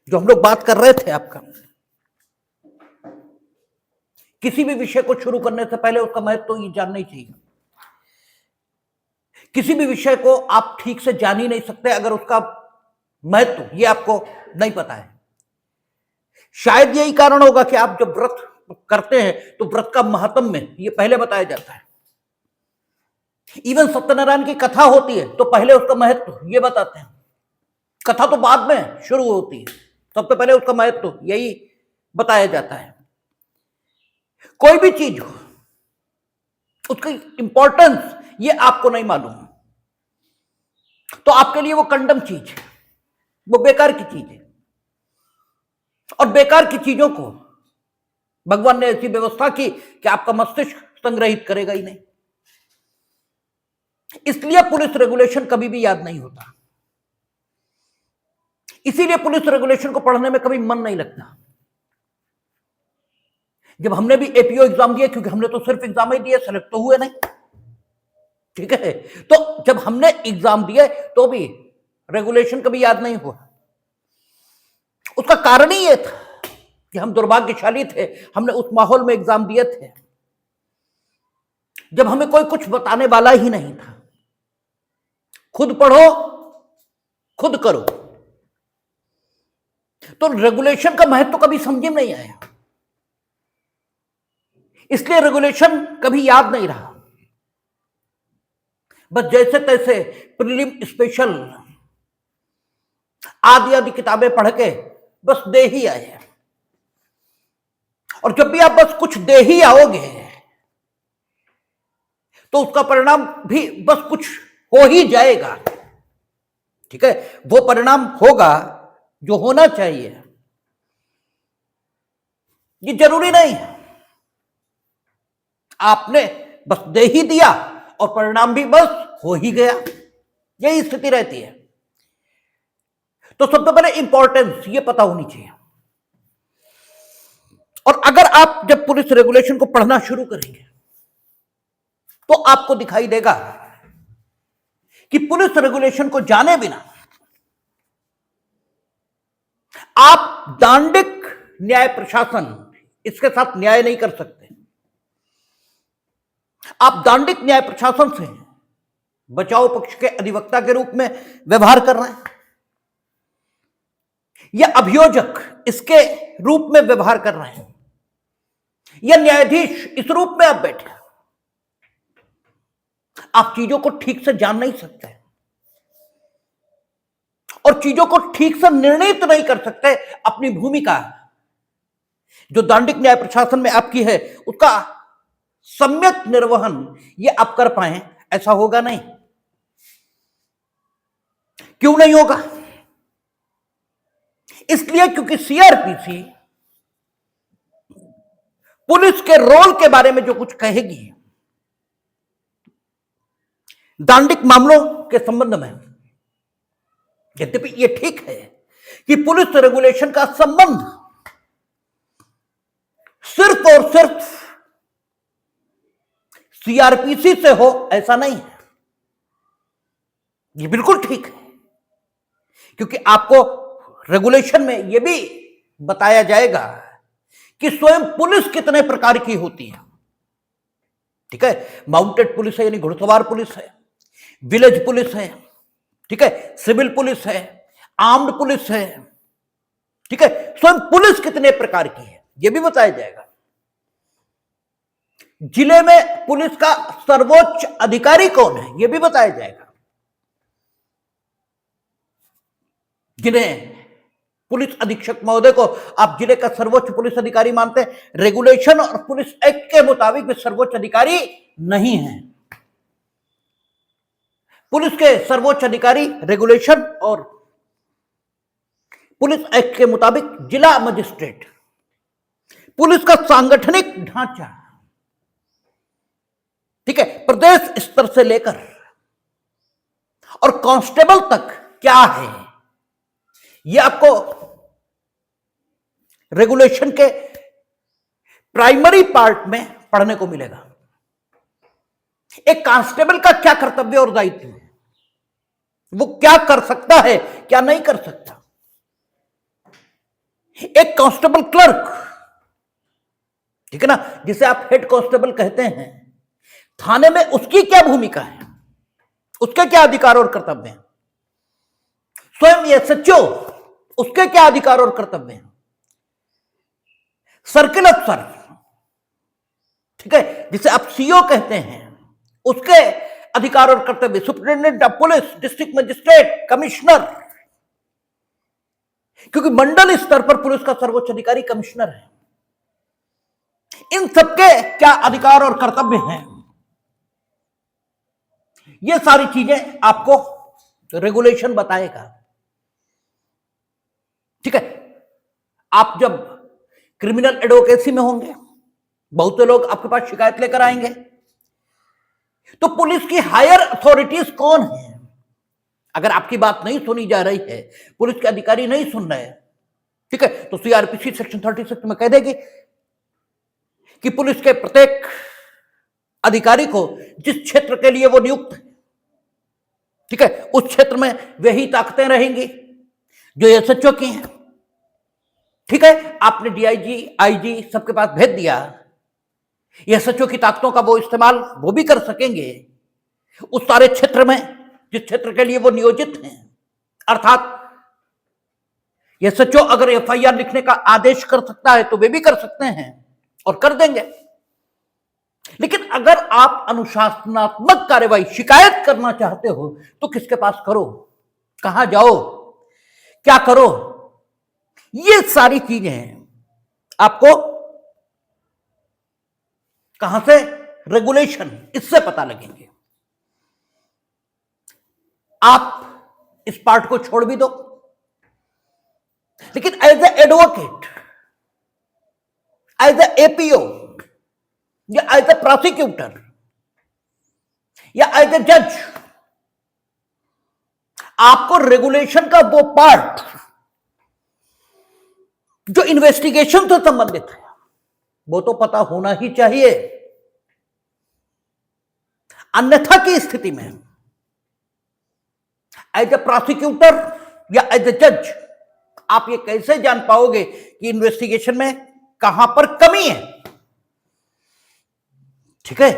जो हम लोग बात कर रहे थे आपका, किसी भी विषय को शुरू करने से पहले उसका महत्व तो ये जानना ही चाहिए। किसी भी विषय को आप ठीक से जान ही नहीं सकते अगर उसका महत्व ये आपको नहीं पता है। शायद यही कारण होगा कि आप जब व्रत करते हैं तो व्रत का महत्व में ये पहले बताया जाता है। इवन सत्यनारायण की कथा होती है तो पहले उसका महत्व ये बताते हैं। कथा तो बाद में शुरू होती है, सबसे पहले उसका महत्व यही बताया जाता है। कोई भी चीज हो उसकी इंपॉर्टेंस ये आपको नहीं मालूम तो आपके लिए वो कंडम चीज है, वो बेकार की चीज है। और बेकार की चीजों को भगवान ने ऐसी व्यवस्था की कि आपका मस्तिष्क संग्रहित करेगा ही नहीं। इसलिए पुलिस रेगुलेशन कभी भी याद नहीं होता, इसीलिए पुलिस रेगुलेशन को पढ़ने में कभी मन नहीं लगता। जब हमने भी एपीओ एग्जाम दिया, क्योंकि हमने तो सिर्फ एग्जाम ही दिए, सेलेक्ट तो हुए नहीं, ठीक है, तो जब हमने एग्जाम दिए तो भी रेगुलेशन कभी याद नहीं हुआ। उसका कारण ही यह था कि हम दुर्भाग्यशाली थे, हमने उस माहौल में एग्जाम दिए थे जब हमें कोई कुछ बताने वाला ही नहीं था। खुद पढ़ो, खुद करो, तो रेगुलेशन का महत्व कभी समझ में नहीं आया, इसलिए रेगुलेशन कभी याद नहीं रहा। बस जैसे तैसे प्रीलिम, स्पेशल आदि आदि किताबें पढ़ के बस दे ही आए। और जब भी आप बस कुछ दे ही आओगे तो उसका परिणाम भी बस कुछ हो ही जाएगा, ठीक है। वो परिणाम होगा जो होना चाहिए, ये जरूरी नहीं है। आपने बस दे ही दिया और परिणाम भी बस हो ही गया, यही स्थिति रहती है। तो सबसे पहले इंपॉर्टेंस ये पता होनी चाहिए। और अगर आप जब पुलिस रेगुलेशन को पढ़ना शुरू करेंगे तो आपको दिखाई देगा कि पुलिस रेगुलेशन को जाने बिना आप दांडिक न्याय प्रशासन, इसके साथ न्याय नहीं कर सकते। आप दांडिक न्याय प्रशासन से बचाव पक्ष के अधिवक्ता के रूप में व्यवहार कर रहे हैं, या अभियोजक इसके रूप में व्यवहार कर रहे हैं, या न्यायाधीश इस रूप में आप बैठे। आप चीजों को ठीक से जान नहीं सकते और चीजों को ठीक से निर्णित नहीं कर सकते। अपनी भूमिका जो दांडिक न्याय प्रशासन में आपकी है उसका सम्यक निर्वहन ये आप कर पाए, ऐसा होगा नहीं। क्यों नहीं होगा? इसलिए क्योंकि सीआरपीसी पुलिस के रोल के बारे में जो कुछ कहेगी दांडिक मामलों के संबंध में, यद्यपि यह ठीक है कि पुलिस रेगुलेशन का संबंध सिर्फ और सिर्फ सीआरपीसी से हो, ऐसा नहीं है। ये बिल्कुल ठीक है, क्योंकि आपको रेगुलेशन में यह भी बताया जाएगा कि स्वयं पुलिस कितने प्रकार की होती है, ठीक है। माउंटेड पुलिस है यानी घुड़सवार पुलिस है, विलेज पुलिस है, ठीक है, सिविल पुलिस है, आर्म्ड पुलिस है, ठीक है। स्वयं पुलिस कितने प्रकार की है यह भी बताया जाएगा। जिले में पुलिस का सर्वोच्च अधिकारी कौन है यह भी बताया जाएगा। जिन्हें पुलिस अधीक्षक महोदय को आप जिले का सर्वोच्च पुलिस अधिकारी मानते हैं, रेगुलेशन और पुलिस एक्ट के मुताबिक वे सर्वोच्च अधिकारी नहीं है। पुलिस के सर्वोच्च अधिकारी रेगुलेशन और पुलिस एक्ट के मुताबिक जिला मजिस्ट्रेट। पुलिस का सांगठनिक ढांचा, ठीक है, प्रदेश स्तर से लेकर और कांस्टेबल तक क्या है यह आपको रेगुलेशन के प्राइमरी पार्ट में पढ़ने को मिलेगा। एक कांस्टेबल का क्या कर्तव्य और दायित्व है, वो क्या कर सकता है, क्या नहीं कर सकता। एक कांस्टेबल क्लर्क, ठीक है ना, जिसे आप हेड कांस्टेबल कहते हैं, थाने में उसकी क्या भूमिका है, उसके क्या अधिकार और कर्तव्य हैं? स्वयं एसएचओ, उसके क्या अधिकार और कर्तव्य हैं? सर्किल अफसर, ठीक है, जिसे आप सीओ कहते हैं, उसके अधिकार और कर्तव्य, superintendent of police, district magistrate, commissioner, क्योंकि मंडल स्तर पर पुलिस का सर्वोच्च अधिकारी कमिश्नर है। इन सबके क्या अधिकार और कर्तव्य हैं, ये सारी चीजें आपको रेगुलेशन बताएगा। ठीक है, आप जब क्रिमिनल एडवोकेसी में होंगे, बहुत से लोग आपके पास शिकायत लेकर आएंगे, तो पुलिस की हायर अथॉरिटीज कौन है? अगर आपकी बात नहीं सुनी जा रही है, पुलिस के अधिकारी नहीं सुन रहे, ठीक है, तो सीआरपीसी सेक्शन 36 में कह देगी कि पुलिस के प्रत्येक अधिकारी को जिस क्षेत्र के लिए वो नियुक्त है, ठीक है, उस क्षेत्र में वही ताकतें रहेंगी जो एसएचओ की हैं। ठीक है, आपने डीआईजी, आईजी सबके पास भेज दिया, एसएचओ की ताकतों का वो इस्तेमाल वो भी कर सकेंगे उस सारे क्षेत्र में जिस क्षेत्र के लिए वो नियोजित हैं। अर्थात एसएचओ अगर एफआईआर लिखने का आदेश कर सकता है तो वे भी कर सकते हैं और कर देंगे। लेकिन अगर आप अनुशासनात्मक कार्रवाई, शिकायत करना चाहते हो तो किसके पास करो, कहां जाओ, क्या करो, ये सारी चीजें हैं आपको कहां से, रेगुलेशन, इससे पता लगेंगे। आप इस पार्ट को छोड़ भी दो, लेकिन as a advocate, as a APO या एज ए प्रोसिक्यूटर या एज ए जज, आपको रेगुलेशन का वो पार्ट जो इन्वेस्टिगेशन से संबंधित है वो तो पता होना ही चाहिए। अन्यथा की स्थिति में एज ए प्रोसिक्यूटर या एज ए जज आप ये कैसे जान पाओगे कि इन्वेस्टिगेशन में कहां पर कमी है? ठीक है,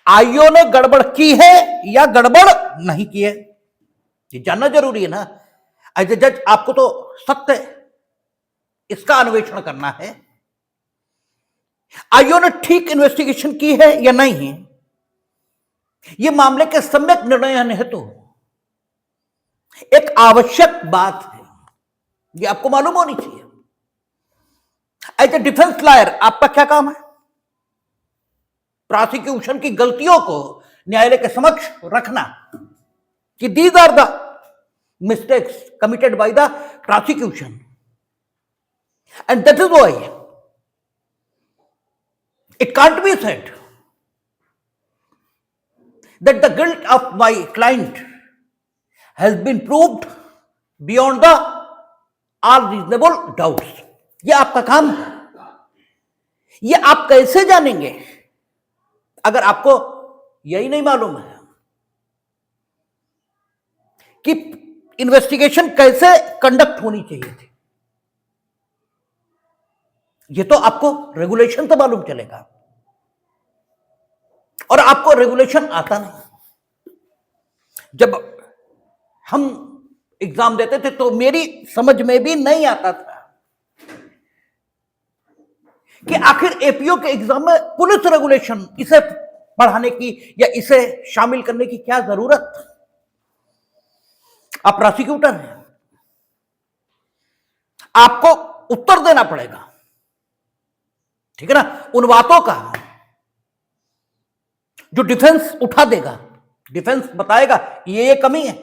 आईओ ने गड़बड़ की है या गड़बड़ नहीं की है, ये जानना जरूरी है ना। एज ए जज आपको तो सत्य इसका अन्वेषण करना है, आईओ ने ठीक इन्वेस्टिगेशन की है या नहीं, यह मामले के सम्यक निर्णय हेतु एक आवश्यक बात है, यह आपको मालूम होनी चाहिए। एज ए डिफेंस लॉयर आपका क्या काम है? प्रोसिक्यूशन की गलतियों को न्यायालय के समक्ष रखना कि these are the mistakes committed by the prosecution, and that is why it can't be said that the guilt of my client has been proved beyond the all reasonable doubts. ये आपका काम है। ये आप कैसे जानेंगे अगर आपको यही नहीं मालूम है कि इन्वेस्टिगेशन कैसे कंडक्ट होनी चाहिए थी? ये तो आपको रेगुलेशन से मालूम चलेगा, और आपको रेगुलेशन आता नहीं। जब हम एग्जाम देते थे तो मेरी समझ में भी नहीं आता था कि आखिर एपीओ के एग्जाम में पुलिस रेगुलेशन, इसे पढ़ाने की या इसे शामिल करने की क्या जरूरत? आप प्रोसिक्यूटर हैं, आपको उत्तर देना पड़ेगा, ठीक है ना, उन बातों का जो डिफेंस उठा देगा। डिफेंस बताएगा ये कमी है,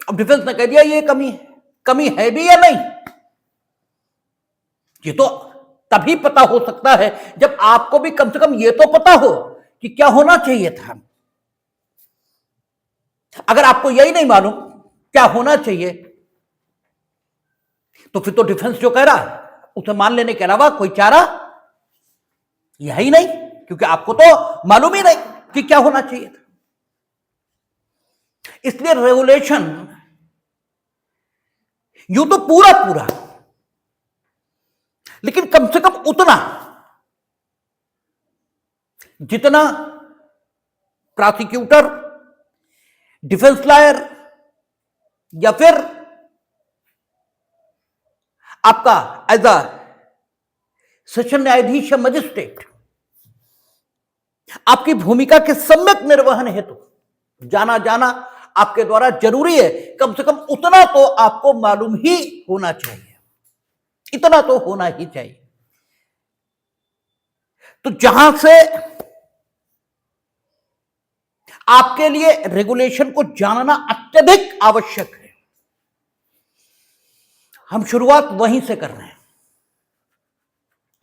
अब डिफेंस ने कह दिया ये कमी है भी या नहीं, ये तो तभी पता हो सकता है जब आपको भी कम से कम ये तो पता हो कि क्या होना चाहिए था। अगर आपको यही नहीं मालूम क्या होना चाहिए तो फिर तो डिफेंस जो कह रहा है उसे मान लेने के अलावा कोई चारा यही नहीं, क्योंकि आपको तो मालूम ही नहीं कि क्या होना चाहिए था। इसलिए रेगुलेशन यूं तो पूरा पूरा, लेकिन कम से कम उतना जितना प्रोसिक्यूटर, डिफेंस लॉयर या फिर आपका एज अ सेशन न्यायाधीश या मजिस्ट्रेट आपकी भूमिका के सम्यक निर्वहन हेतु जाना जाना आपके द्वारा जरूरी है। कम से कम उतना तो आपको मालूम ही होना चाहिए, इतना तो होना ही चाहिए। तो जहां से आपके लिए रेगुलेशन को जानना अत्यधिक आवश्यक है, हम शुरुआत वहीं से कर रहे हैं,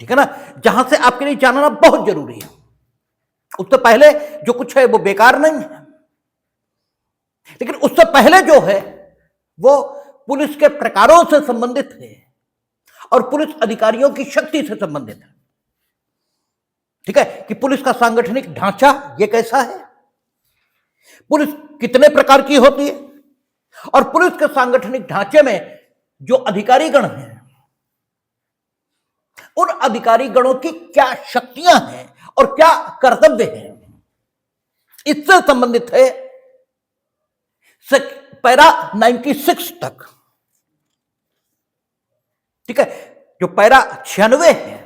ठीक है ना। जहां से आपके लिए जानना बहुत जरूरी है, उससे पहले जो कुछ है वो बेकार नहीं है, लेकिन उससे पहले जो है वो पुलिस के प्रकारों से संबंधित है और पुलिस अधिकारियों की शक्ति से संबंधित है, ठीक है। कि पुलिस का सांगठनिक ढांचा ये कैसा है, पुलिस कितने प्रकार की होती है, और पुलिस के सांगठनिक ढांचे में जो अधिकारी गण हैं उन अधिकारी गणों की क्या शक्तियां हैं और क्या कर्तव्य हैं, इससे संबंधित है पैरा 96 तक, ठीक है। जो पैरा 96 है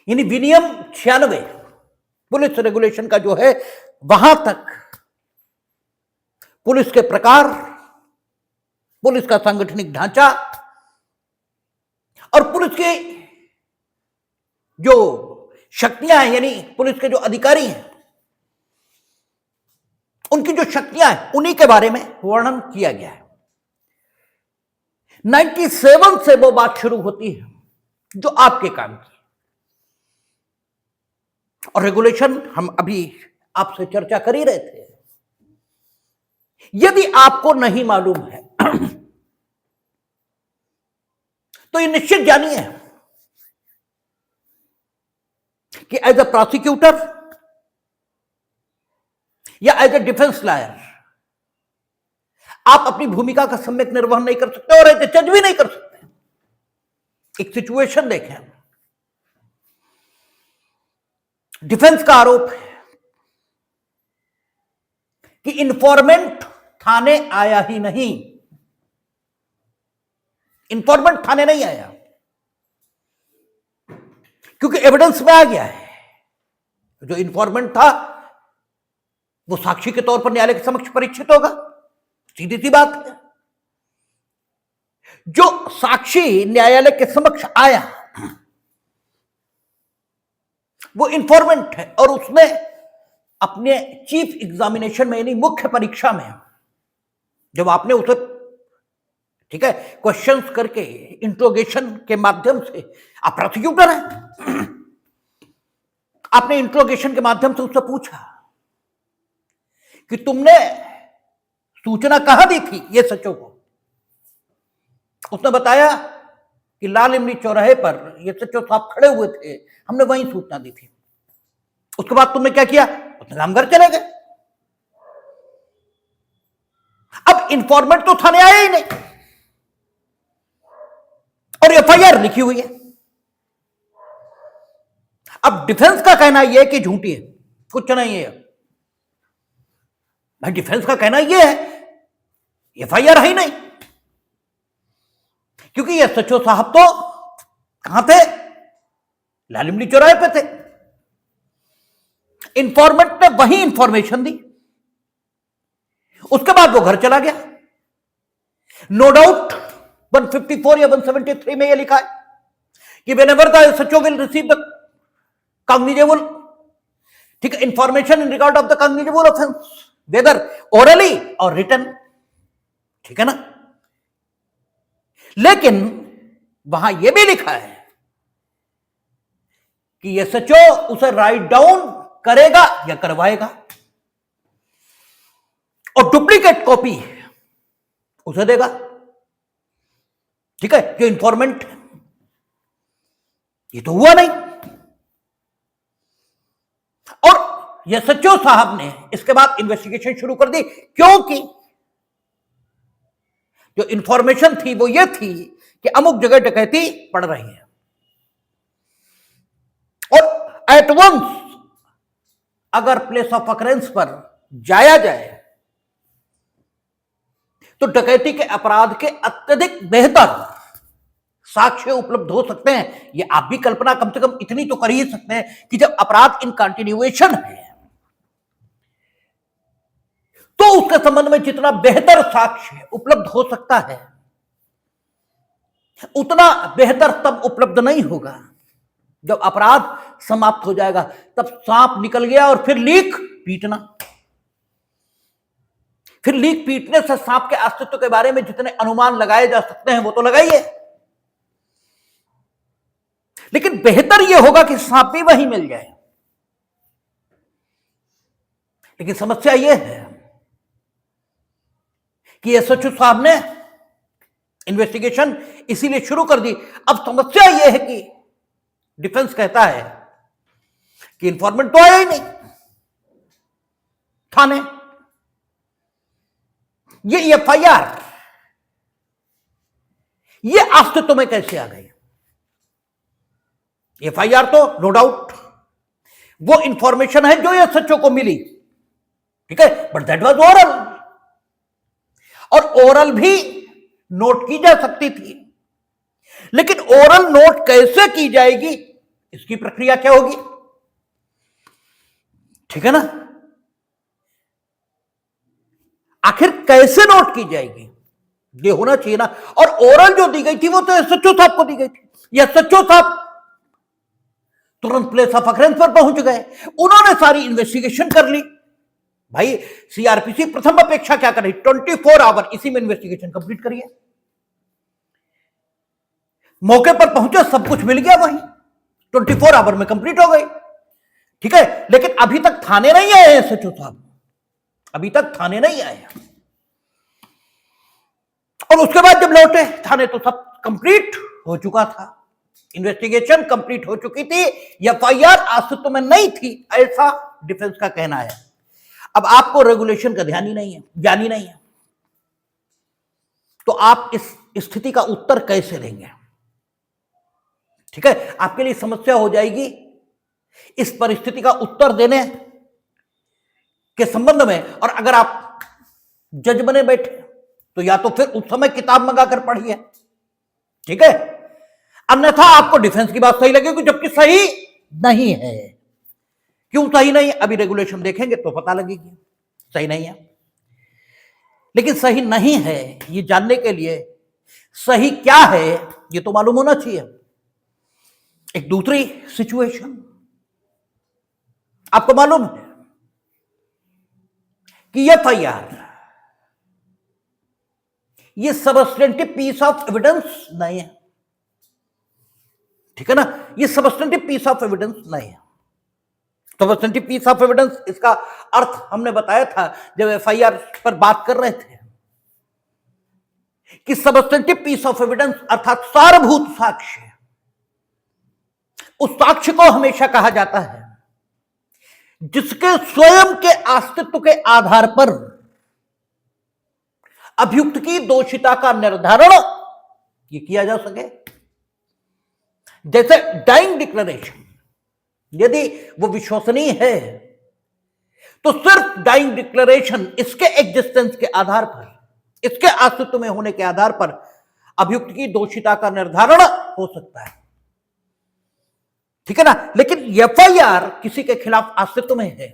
यानी विनियम 96 पुलिस रेगुलेशन का जो है, वहां तक पुलिस के प्रकार, पुलिस का सांगठनिक ढांचा और पुलिस की जो शक्तियां हैं, यानी पुलिस के जो अधिकारी हैं उनकी जो शक्तियां हैं उन्हीं के बारे में वर्णन किया गया है। 97 से वो बात शुरू होती है जो आपके काम की, और रेगुलेशन हम अभी आपसे चर्चा कर ही रहे थे। यदि आपको नहीं मालूम है तो ये निश्चित जानिए कि एज अ प्रोसिक्यूटर या एज ए डिफेंस लॉयर आप अपनी भूमिका का सम्यक निर्वहन नहीं कर सकते और एज ए जज भी नहीं कर सकते। एक सिचुएशन देखें, डिफेंस का आरोप है कि इंफॉर्मेंट थाने आया ही नहीं, इंफॉर्मेंट थाने नहीं आया क्योंकि एविडेंस में आ गया है जो इंफॉर्मेंट था वो साक्षी के तौर पर न्यायालय के समक्ष परीक्षित होगा, सीधी सी बात है। जो साक्षी न्यायालय के समक्ष आया वो इंफॉर्मेंट है और उसने अपने चीफ एग्जामिनेशन में यानी मुख्य परीक्षा में जब आपने उसे, ठीक है, क्वेश्चंस करके इंट्रोगेशन के माध्यम से, आप प्रोसिक्यूटर हैं, आपने इंट्रोगेशन के माध्यम से उससे पूछा कि तुमने सूचना कहां दी थी ये सचो को। उसने बताया कि लाल इमली चौराहे पर ये सचो साहब खड़े हुए थे, हमने वहीं सूचना दी थी। उसके बाद तुमने क्या किया, उसने हम घर चले गए। अब इंफॉर्मेंट तो थाने आया ही नहीं और एफआईआर लिखी हुई है। अब डिफेंस का कहना यह है कि झूठी है, कुछ नहीं है भाई। डिफेंस का कहना यह है एफआईआर है ही नहीं, क्योंकि ये सचो साहब तो कहां थे, लाल इमली चौराहे पे थे। इंफॉर्मेंट ने वही इंफॉर्मेशन दी, उसके बाद वो घर चला गया। नो डाउट 154 या 173 में यह लिखा है कि whenever the SHO will receive the cognizable, ठीक है, information in regard of the cognizable offense whether orally or written, ठीक है ना। लेकिन वहां यह भी लिखा है कि SHO उसे राइट डाउन करेगा या करवाएगा और डुप्लीकेट कॉपी उसे देगा, ठीक है। जो इंफॉर्मेंट, ये तो हुआ नहीं। और SHO साहब ने इसके बाद इन्वेस्टिगेशन शुरू कर दी, क्योंकि जो इंफॉर्मेशन थी वो ये थी कि अमुक जगह डकैती पड़ रही है, और एट वंस अगर प्लेस ऑफ अकरेंस पर जाया जाए तो डकैती के अपराध के अत्यधिक बेहतर साक्ष्य उपलब्ध हो सकते हैं। ये आप भी कल्पना कम से कम इतनी तो कर ही सकते हैं कि जब अपराध इन कंटिन्यूएशन है तो उसके संबंध में जितना बेहतर साक्ष्य उपलब्ध हो सकता है उतना बेहतर तब उपलब्ध नहीं होगा जब अपराध समाप्त हो जाएगा। तब सांप निकल गया और फिर लीक पीटना, फिर लीक पीटने से सांप के अस्तित्व के बारे में जितने अनुमान लगाए जा सकते हैं वो तो लगाइए, लेकिन बेहतर यह होगा कि सांप भी वहीं मिल जाए। लेकिन समस्या यह है कि एसएचओ साहब ने इन्वेस्टिगेशन इसीलिए शुरू कर दी। अब समस्या यह है कि डिफेंस कहता है कि इंफॉर्मेंट तो आया ही नहीं थाने, ये एफआईआर ये अस्तित्व में कैसे आ गई? एफआईआर तो नो डाउट वो इंफॉर्मेशन है जो एसएचओ को मिली, ठीक है, बट दैट वाज ओरल, और ओरल भी नोट की जा सकती थी। लेकिन ओरल नोट कैसे की जाएगी, इसकी प्रक्रिया क्या होगी, ठीक है ना? आखिर कैसे नोट की जाएगी ये होना चाहिए ना। और ओरल जो दी गई थी वो तो एसएचओ साहब को दी गई थी। एसएचओ साहब तुरंत प्लेस ऑफ अकरेंस पर पहुंच गए, उन्होंने सारी इन्वेस्टिगेशन कर ली। भाई सीआरपीसी प्रथम अपेक्षा क्या कर रही, 24 आवर इसी में इन्वेस्टिगेशन कंप्लीट करिए। मौके पर पहुंचे, सब कुछ मिल गया, वहीं 24 आवर में कंप्लीट हो गई, ठीक है। लेकिन अभी तक थाने नहीं आए एसएचओ साहब, अभी तक थाने नहीं आए, और उसके बाद जब लौटे थाने तो सब कंप्लीट हो चुका था, इन्वेस्टिगेशन कंप्लीट हो चुकी थी, एफआईआर अस्तित्व में नहीं थी, ऐसा डिफेंस का कहना है। अब आपको रेगुलेशन का ध्यान ही नहीं है, ज्ञान ही नहीं है, तो आप इस स्थिति का उत्तर कैसे देंगे, ठीक है। आपके लिए समस्या हो जाएगी इस परिस्थिति का उत्तर देने के संबंध में। और अगर आप जज बने बैठे तो या तो फिर उस समय किताब मंगाकर पढ़िए, ठीक है, अन्यथा आपको डिफेंस की बात सही लगेगी जबकि सही नहीं है। क्यों सही नहीं? अभी रेगुलेशन देखेंगे तो पता लगेगी सही नहीं है। लेकिन सही नहीं है ये जानने के लिए सही क्या है ये तो मालूम होना चाहिए। एक दूसरी सिचुएशन आपको मालूम है कि एफआईआर ये सबस्टेंटिव पीस ऑफ एविडेंस नहीं है, ठीक है ना, ये सबस्टेंटिव पीस ऑफ एविडेंस नहीं है। सबस्टेंटिव पीस ऑफ एविडेंस इसका अर्थ हमने बताया था जब एफआईआर पर बात कर रहे थे कि सबस्टेंटिव पीस ऑफ एविडेंस अर्थात सारभूत साक्ष्य, उस साक्ष्य को हमेशा कहा जाता है जिसके स्वयं के अस्तित्व के आधार पर अभियुक्त की दोषिता का निर्धारण ये किया जा सके। जैसे डाइंग डिक्लेरेशन, यदि वो विश्वसनीय है तो सिर्फ डाइंग डिक्लेरेशन इसके एग्जिस्टेंस के आधार पर, इसके अस्तित्व में होने के आधार पर अभियुक्त की दोषिता का निर्धारण हो सकता है, ठीक है ना। लेकिन एफआईआर किसी के खिलाफ अस्तित्व में है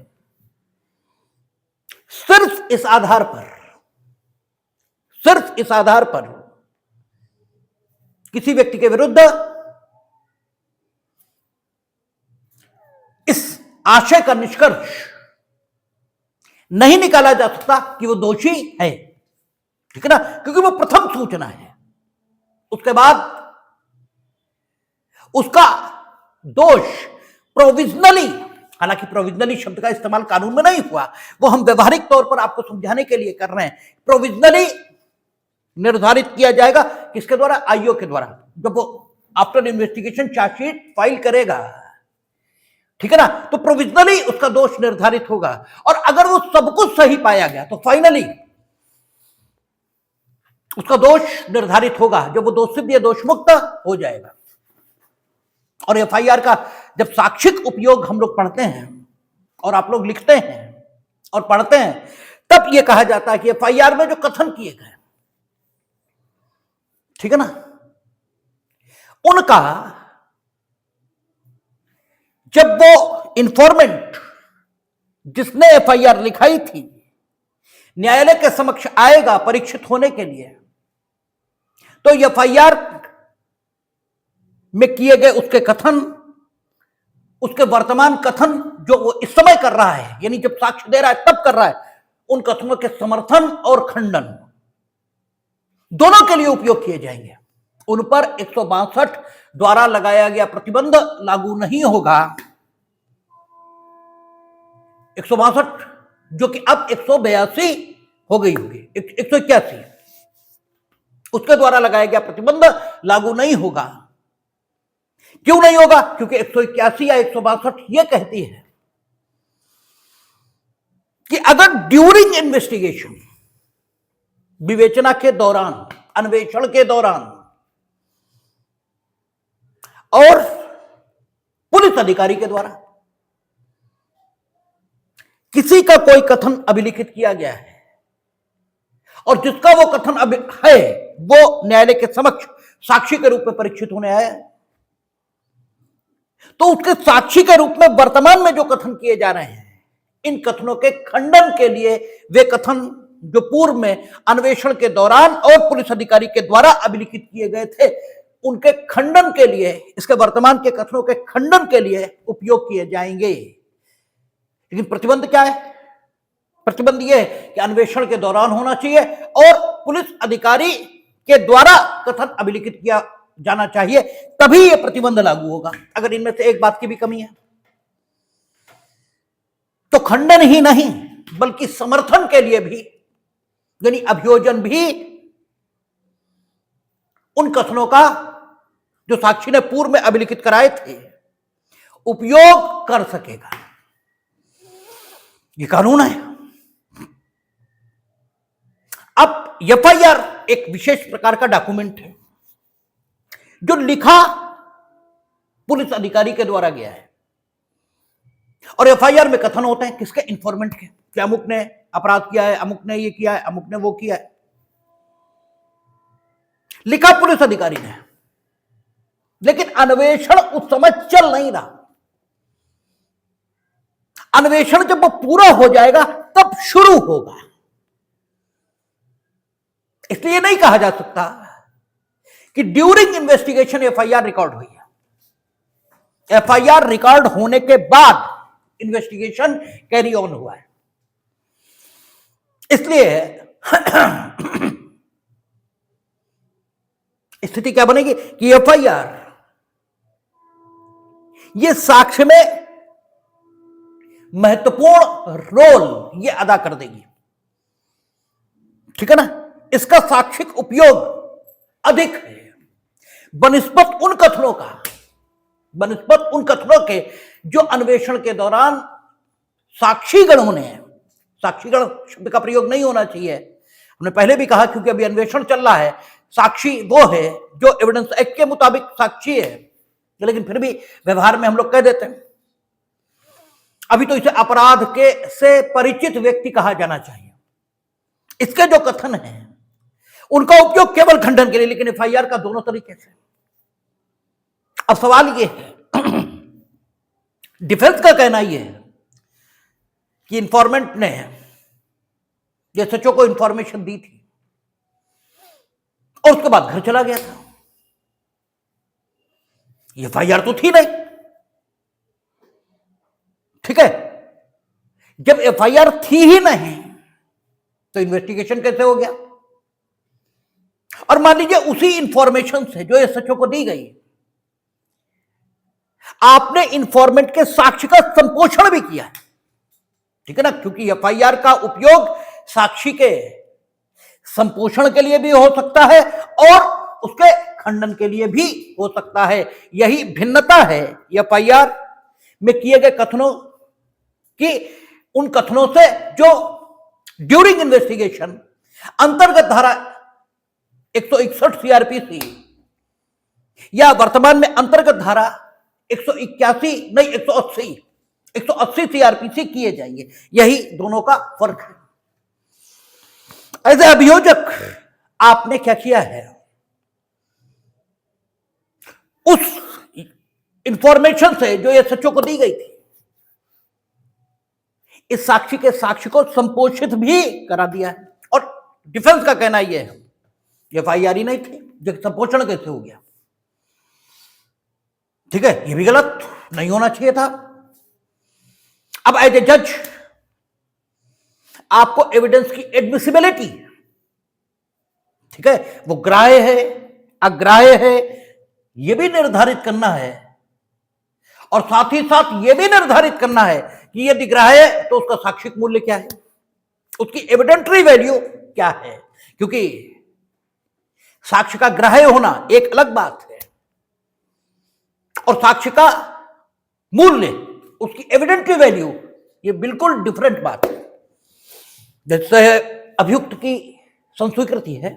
सिर्फ इस आधार पर, सिर्फ इस आधार पर किसी व्यक्ति के विरुद्ध इस आशय का निष्कर्ष नहीं निकाला जा सकता कि वो दोषी है, ठीक है ना, क्योंकि वो प्रथम सूचना है। उसके बाद उसका दोष प्रोविजनली, हालांकि प्रोविजनली शब्द का इस्तेमाल कानून में नहीं हुआ, वो हम व्यवहारिक तौर पर आपको समझाने के लिए कर रहे हैं। प्रोविजनली निर्धारित किया जाएगा किसके द्वारा? आईओ के द्वारा, जब वो आफ्टर इन्वेस्टिगेशन चार्जशीट फाइल करेगा, ठीक है ना, तो प्रोविजनली उसका दोष निर्धारित होगा। और अगर वो सब कुछ सही पाया गया तो फाइनली उसका दोष निर्धारित होगा, जब वो दोषित या दोषमुक्त हो जाएगा। और एफआईआर का जब साक्षिक उपयोग हम लोग पढ़ते हैं और आप लोग लिखते हैं और पढ़ते हैं, तब यह कहा जाता है कि एफआईआर में जो कथन किए गए, ठीक है ना, उनका जब वो इंफॉर्मेंट जिसने एफआईआर लिखाई थी न्यायालय के समक्ष आएगा परीक्षित होने के लिए, तो एफआईआर में किए गए उसके कथन, उसके वर्तमान कथन जो वो इस समय कर रहा है, यानी जब साक्ष्य दे रहा है तब कर रहा है, उन कथनों के समर्थन और खंडन दोनों के लिए उपयोग किए जाएंगे। उन पर 162 द्वारा लगाया गया प्रतिबंध लागू नहीं होगा। 162 जो कि अब 182 हो गई होगी, 181, उसके द्वारा लगाया गया प्रतिबंध लागू नहीं होगा। क्यों नहीं होगा? क्योंकि 181 या 162 यह कहती है कि अगर ड्यूरिंग इन्वेस्टिगेशन, विवेचना के दौरान, अन्वेषण के दौरान, और पुलिस अधिकारी के द्वारा किसी का कोई कथन अभिलिखित किया गया है और जिसका वो कथन अब है वो न्यायालय के समक्ष साक्षी के रूप में परीक्षित होने आया है, तो उसके साक्षी के रूप में वर्तमान में जो कथन किए जा रहे हैं, इन कथनों के खंडन के लिए वे कथन जो पूर्व में अन्वेषण के दौरान और पुलिस अधिकारी के द्वारा अभिलिखित किए गए थे, उनके खंडन के लिए, इसके वर्तमान के कथनों के खंडन के लिए उपयोग किए जाएंगे। लेकिन प्रतिबंध क्या है? प्रतिबंध यह है कि अन्वेषण के दौरान होना चाहिए और पुलिस अधिकारी के द्वारा कथन अभिलिखित किया जाना चाहिए, तभी यह प्रतिबंध लागू होगा। अगर इनमें से एक बात की भी कमी है तो खंडन ही नहीं बल्कि समर्थन के लिए भी, यानी अभियोजन भी उन कथनों का जो साक्षी ने पूर्व में अभिलिखित कराए थे उपयोग कर सकेगा। ये कानून है। अब एफआईआर एक विशेष प्रकार का डॉक्यूमेंट है जो लिखा पुलिस अधिकारी के द्वारा गया है, और एफआईआर में कथन होते हैं किसके? इंफॉर्मेंट के, कि अमुक ने अपराध किया है, अमुक ने ये किया है, अमुक ने वो किया है। लिखा पुलिस अधिकारी ने, लेकिन अन्वेषण उस समय चल नहीं रहा। अन्वेषण जब वो पूरा हो जाएगा तब शुरू होगा। इसलिए नहीं कहा जा सकता कि ड्यूरिंग इन्वेस्टिगेशन एफआईआर रिकॉर्ड हुई है। एफआईआर रिकॉर्ड होने के बाद इन्वेस्टिगेशन कैरी ऑन हुआ है। इसलिए स्थिति क्या बनेगी कि एफआईआर ये साक्ष्य में महत्वपूर्ण रोल ये अदा कर देगी, ठीक है ना। इसका साक्षिक उपयोग अधिक है बनिस्बत उन कथनों का, बनिस्बत उन कथनों के जो अन्वेषण के दौरान साक्षीगणों ने, साक्षीगण शब्द का प्रयोग नहीं होना चाहिए, हमने पहले भी कहा, क्योंकि अभी अन्वेषण चल रहा है। साक्षी वो है जो एविडेंस एक्ट के मुताबिक साक्षी है, लेकिन फिर भी व्यवहार में हम लोग कह देते हैं। अभी तो इसे अपराध के से परिचित व्यक्ति कहा जाना चाहिए। इसके जो कथन हैं उनका उपयोग केवल खंडन के लिए, लेकिन एफआईआर का दोनों तरीके से। अब सवाल यह है, डिफेंस का कहना यह है कि इंफॉर्मेंट ने एसएचओ को इंफॉर्मेशन दी थी और उसके बाद घर चला गया था। एफआईआर तो थी नहीं, ठीक है। जब एफआईआर थी ही नहीं तो इन्वेस्टिगेशन कैसे हो गया? और मान लीजिए उसी इंफॉर्मेशन से जो एसएचओ को दी गई, आपने इंफॉर्मेंट के साक्ष्य का संपोषण भी किया, ठीक है ना, क्योंकि एफआईआर का उपयोग साक्षी के संपोषण के लिए भी हो सकता है और उसके खंडन के लिए भी हो सकता है। यही भिन्नता है एफआईआर में किए गए कथनों की उन कथनों से जो ड्यूरिंग इन्वेस्टिगेशन अंतर्गत धारा 161 सीआरपीसी या वर्तमान में अंतर्गत धारा 181 नहीं 180 सीआरपीसी किए जाएंगे। यही दोनों का फर्क है। एज ए अभियोजक आपने क्या किया है, उस इंफॉर्मेशन से जो एसएचओ को दी गई थी, इस साक्षी के साक्ष्य को संपोषित भी करा दिया है। और डिफेंस का कहना यह है एफआईआर ही नहीं थी, जो संपोषण कैसे हो गया। ठीक है, यह भी गलत नहीं होना चाहिए था। अब एज ए जज आपको एविडेंस की एडमिसिबिलिटी, ठीक है, वो ग्राह्य है अग्राह्य है, यह भी निर्धारित करना है। और साथ ही साथ यह भी निर्धारित करना है कि यदि ग्राह्य है तो उसका साक्षिक मूल्य क्या है, उसकी एविडेंटरी वैल्यू क्या है। क्योंकि साक्ष्य का ग्राह्य होना एक अलग बात है और साक्ष्य का मूल्य, उसकी एविडेंटरी वैल्यू, ये बिल्कुल डिफरेंट बात है। जैसे अभियुक्त की संस्वीकृति है,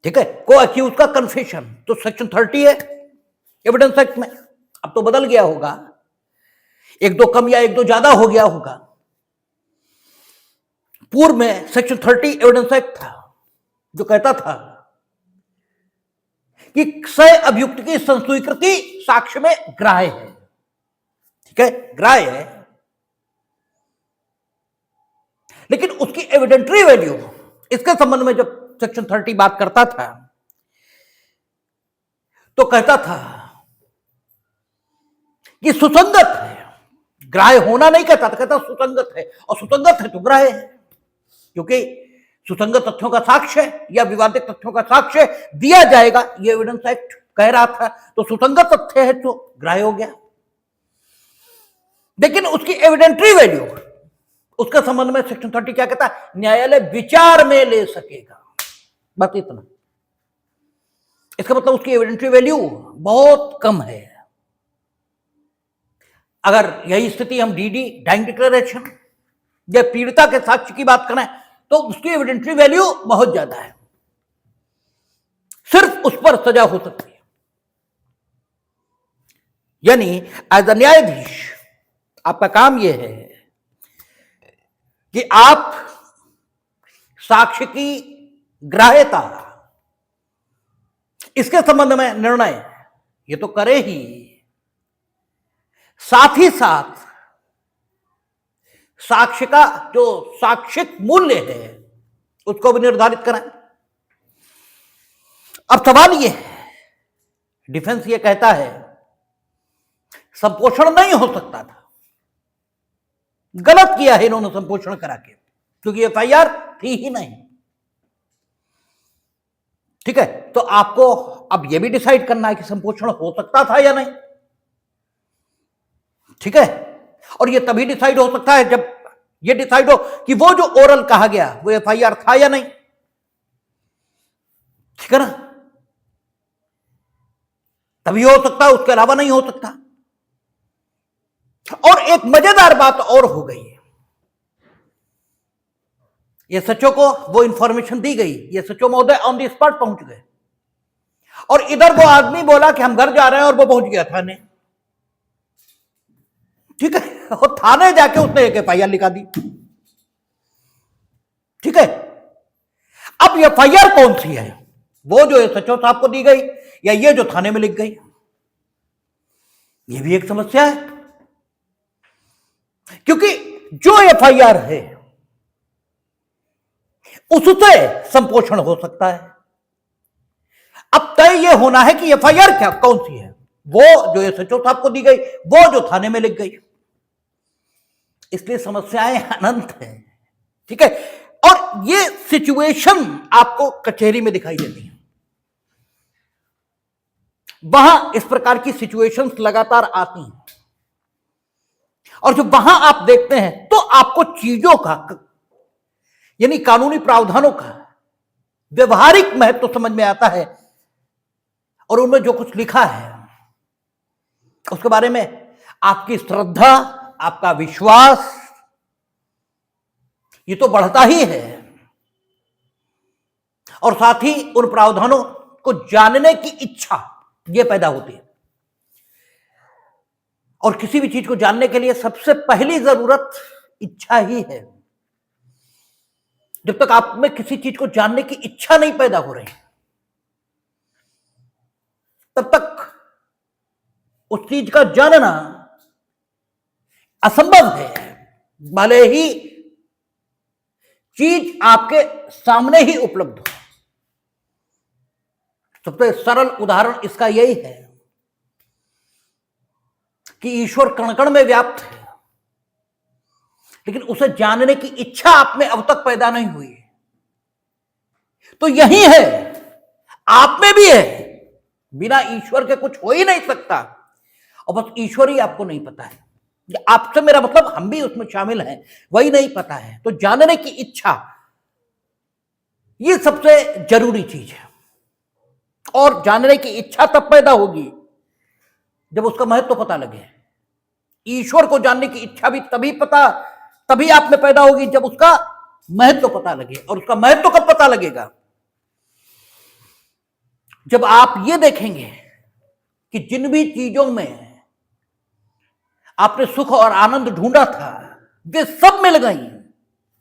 ठीक है, को अक्यूज का कन्फेशन, तो सेक्शन 30 है एविडेंस एक्ट में। अब तो बदल गया होगा, एक दो कम या एक दो ज्यादा हो गया होगा। पूर्व में सेक्शन 30 एविडेंस एक्ट था जो कहता था कि सह अभियुक्त की संस्वीकृति साक्ष्य में ग्राह्य है। ठीक है, ग्राह्य है, लेकिन उसकी एविडेंटरी वैल्यू, इसके संबंध में जब सेक्शन 30 बात करता था तो कहता था कि सुसंगत है, ग्राह्य होना नहीं कहता था, कहता सुसंगत है, और सुसंगत है तो ग्राह्य है। क्योंकि सुसंगत तथ्यों का साक्ष्य या विवादित तथ्यों का साक्ष्य दिया जाएगा, यह एविडेंस एक्ट कह रहा था। तो सुसंगत तथ्य है तो ग्राह्य हो गया, लेकिन उसकी एविडेंटरी वैल्यू, उसके संबंध में सेक्शन 30 क्या कहता है, न्यायालय विचार में ले सकेगा, बस इतना। इसका मतलब उसकी एविडेंटरी वैल्यू बहुत कम है। अगर यही स्थिति हम डीडी डाइंग डिक्लेरेशन या पीड़िता के साक्ष्य की बात करें तो उसकी एविडेंटरी वैल्यू बहुत ज्यादा है, सिर्फ उस पर सजा हो सकती है। यानी एज अ न्यायाधीश आपका काम यह है कि आप साक्ष्य की ग्राह्यता, इसके संबंध में निर्णय ये तो करे ही, साथ ही साथ साक्ष्य का जो साक्षिक मूल्य है उसको भी निर्धारित करें। अब सवाल ये है, डिफेंस ये कहता है संपोषण नहीं हो सकता था, गलत किया है इन्होंने संपोषण करा के, क्योंकि एफआईआर थी ही नहीं। ठीक है, तो आपको अब यह भी डिसाइड करना है कि संपोषण हो सकता था या नहीं। ठीक है, और यह तभी डिसाइड हो सकता है जब यह डिसाइड हो कि वो जो ओरल कहा गया वो एफआईआर था या नहीं। ठीक है ना, तभी हो सकता है, उसके अलावा नहीं हो सकता। और एक मजेदार बात और हो गई है, ये सचो को वो इंफॉर्मेशन दी गई, ये सचो महोदय ऑन द स्पॉट पहुंच गए, और इधर वो आदमी बोला कि हम घर जा रहे हैं और वो पहुंच गया थाने। ठीक है, और थाने जाके उसने एक एफआईआर लिखा दी। ठीक है, अब एफआईआर कौन सी है, वो जो सचो साहब को दी गई या ये जो थाने में लिख गई, ये भी एक समस्या है। क्योंकि जो एफआईआर है उससे संपोषण हो सकता है। अब तय यह होना है कि एफआईआर क्या कौन सी है, वो जो एसएचओ साहब को दी गई, वो जो थाने में लिख गई। इसलिए समस्याएं अनंत हैं। ठीक है, और ये सिचुएशन आपको कचहरी में दिखाई देती है, वहां इस प्रकार की सिचुएशंस लगातार आती हैं, और जो वहां आप देखते हैं तो आपको चीजों का यानी कानूनी प्रावधानों का व्यवहारिक महत्व तो समझ में आता है, और उनमें जो कुछ लिखा है उसके बारे में आपकी श्रद्धा, आपका विश्वास, ये तो बढ़ता ही है। और साथ ही उन प्रावधानों को जानने की इच्छा यह पैदा होती है। और किसी भी चीज को जानने के लिए सबसे पहली जरूरत इच्छा ही है। जब तक आप में किसी चीज को जानने की इच्छा नहीं पैदा हो रही, तब तक उस चीज का जानना असंभव है, भले ही चीज आपके सामने ही उपलब्ध हो। सबसे सरल उदाहरण इसका यही है कि ईश्वर कण कण में व्याप्त है, लेकिन उसे जानने की इच्छा आप में अब तक पैदा नहीं हुई। तो यही है, आप में भी है। बिना ईश्वर के कुछ हो ही नहीं सकता, और बस ईश्वर ही आपको नहीं पता है। आपसे मेरा मतलब हम भी उसमें शामिल हैं, वही नहीं पता है। तो जानने की इच्छा ये सबसे जरूरी चीज है। और जानने की इच्छा तब पैदा होगी जब उसका महत्व पता लगे। ईश्वर को जानने की इच्छा भी तभी आप में पैदा होगी जब उसका महत्व पता लगे। और उसका महत्व कब पता लगेगा? जब आप ये देखेंगे कि जिन भी चीजों में आपने सुख और आनंद ढूंढा था वे सब मिल गई,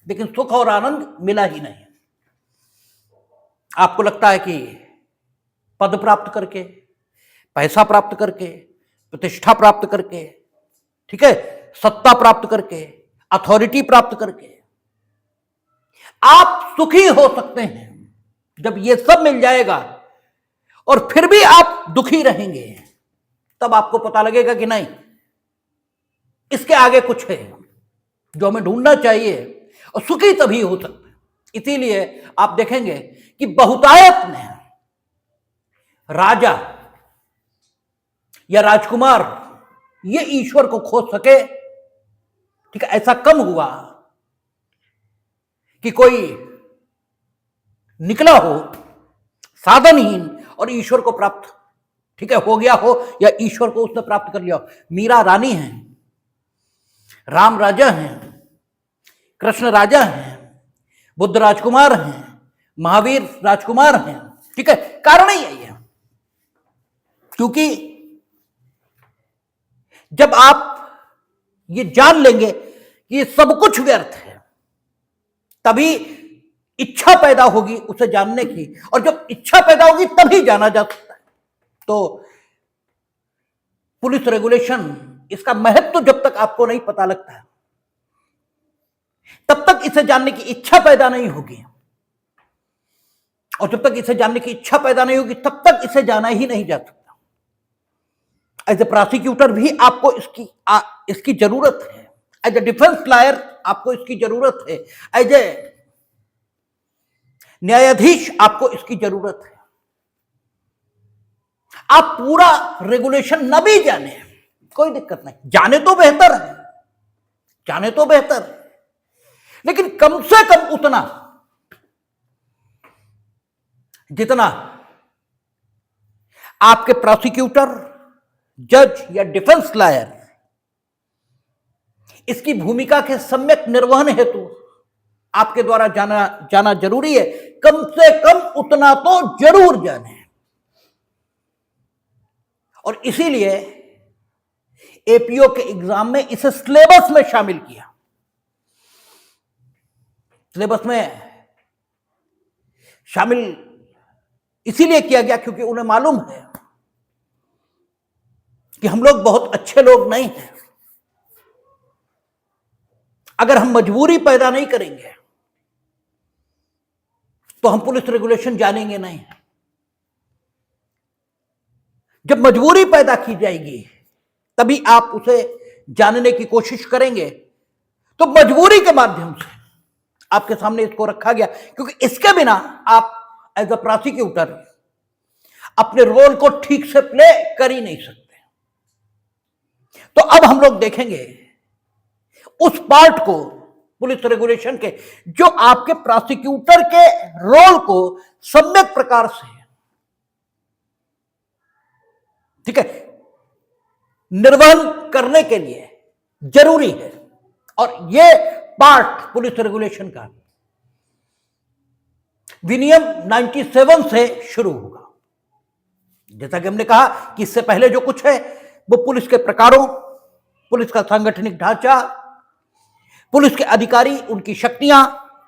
लेकिन सुख और आनंद मिला ही नहीं। आपको लगता है कि पद प्राप्त करके, पैसा प्राप्त करके, प्रतिष्ठा प्राप्त करके, ठीक है, सत्ता प्राप्त करके, अथॉरिटी प्राप्त करके आप सुखी हो सकते हैं। जब ये सब मिल जाएगा और फिर भी आप दुखी रहेंगे, तब आपको पता लगेगा कि नहीं, इसके आगे कुछ है जो हमें ढूंढना चाहिए, और सुखी तभी हो सकते हैं। इसीलिए आप देखेंगे कि बहुतायत में राजा या राजकुमार ये ईश्वर को खोज सके, ठीक है, ऐसा कम हुआ कि कोई निकला हो साधनहीन और ईश्वर को प्राप्त, ठीक है, हो गया हो, या ईश्वर को उसने प्राप्त कर लिया हो। मीरा रानी है, राम राजा हैं, कृष्ण राजा हैं, बुद्ध राजकुमार हैं, महावीर राजकुमार हैं, ठीक है। कारण ही यही है, क्योंकि जब आप ये जान लेंगे कि ये सब कुछ व्यर्थ है, तभी इच्छा पैदा होगी उसे जानने की, और जब इच्छा पैदा होगी तभी जाना जा सकता है। तो पुलिस रेगुलेशन, इसका महत्व जब तक आपको नहीं पता लगता है, तब तक इसे जानने की इच्छा पैदा नहीं होगी, और जब तक इसे जानने की इच्छा पैदा नहीं होगी तब तक इसे जाना ही नहीं जा सकता। एज ए प्रोसिक्यूटर भी आपको इसकी जरूरत है, एज ए डिफेंस लॉयर आपको इसकी जरूरत है, एज ए न्यायाधीश आपको इसकी जरूरत है। आप पूरा रेगुलेशन न भी जाने, कोई दिक्कत नहीं, जाने तो बेहतर है, जाने तो बेहतर है, लेकिन कम से कम उतना जितना आपके प्रोसिक्यूटर, जज या डिफेंस लॉयर इसकी भूमिका के सम्यक निर्वहन हेतु आपके द्वारा जाना जरूरी है। कम से कम उतना तो जरूर जाने। और इसीलिए एपीओ के एग्जाम में इसे सिलेबस में शामिल किया। सिलेबस में शामिल इसीलिए किया गया क्योंकि उन्हें मालूम है कि हम लोग बहुत अच्छे लोग नहीं हैं। अगर हम मजबूरी पैदा नहीं करेंगे तो हम पुलिस रेगुलेशन जानेंगे नहीं। जब मजबूरी पैदा की जाएगी तभी आप उसे जानने की कोशिश करेंगे। तो मजबूरी के माध्यम से आपके सामने इसको रखा गया, क्योंकि इसके बिना आप एज अ प्रोसिक्यूटर अपने रोल को ठीक से प्ले कर ही नहीं सकते। तो अब हम लोग देखेंगे उस पार्ट को पुलिस रेगुलेशन के जो आपके प्रोसिक्यूटर के रोल को सम्यक प्रकार से, ठीक है, निर्वहन करने के लिए जरूरी है। और यह पार्ट पुलिस रेगुलेशन का विनियम 97 से शुरू होगा। जैसा कि हमने कहा कि इससे पहले जो कुछ है वो पुलिस के प्रकारों, पुलिस का सांगठनिक ढांचा, पुलिस के अधिकारी, उनकी शक्तियां,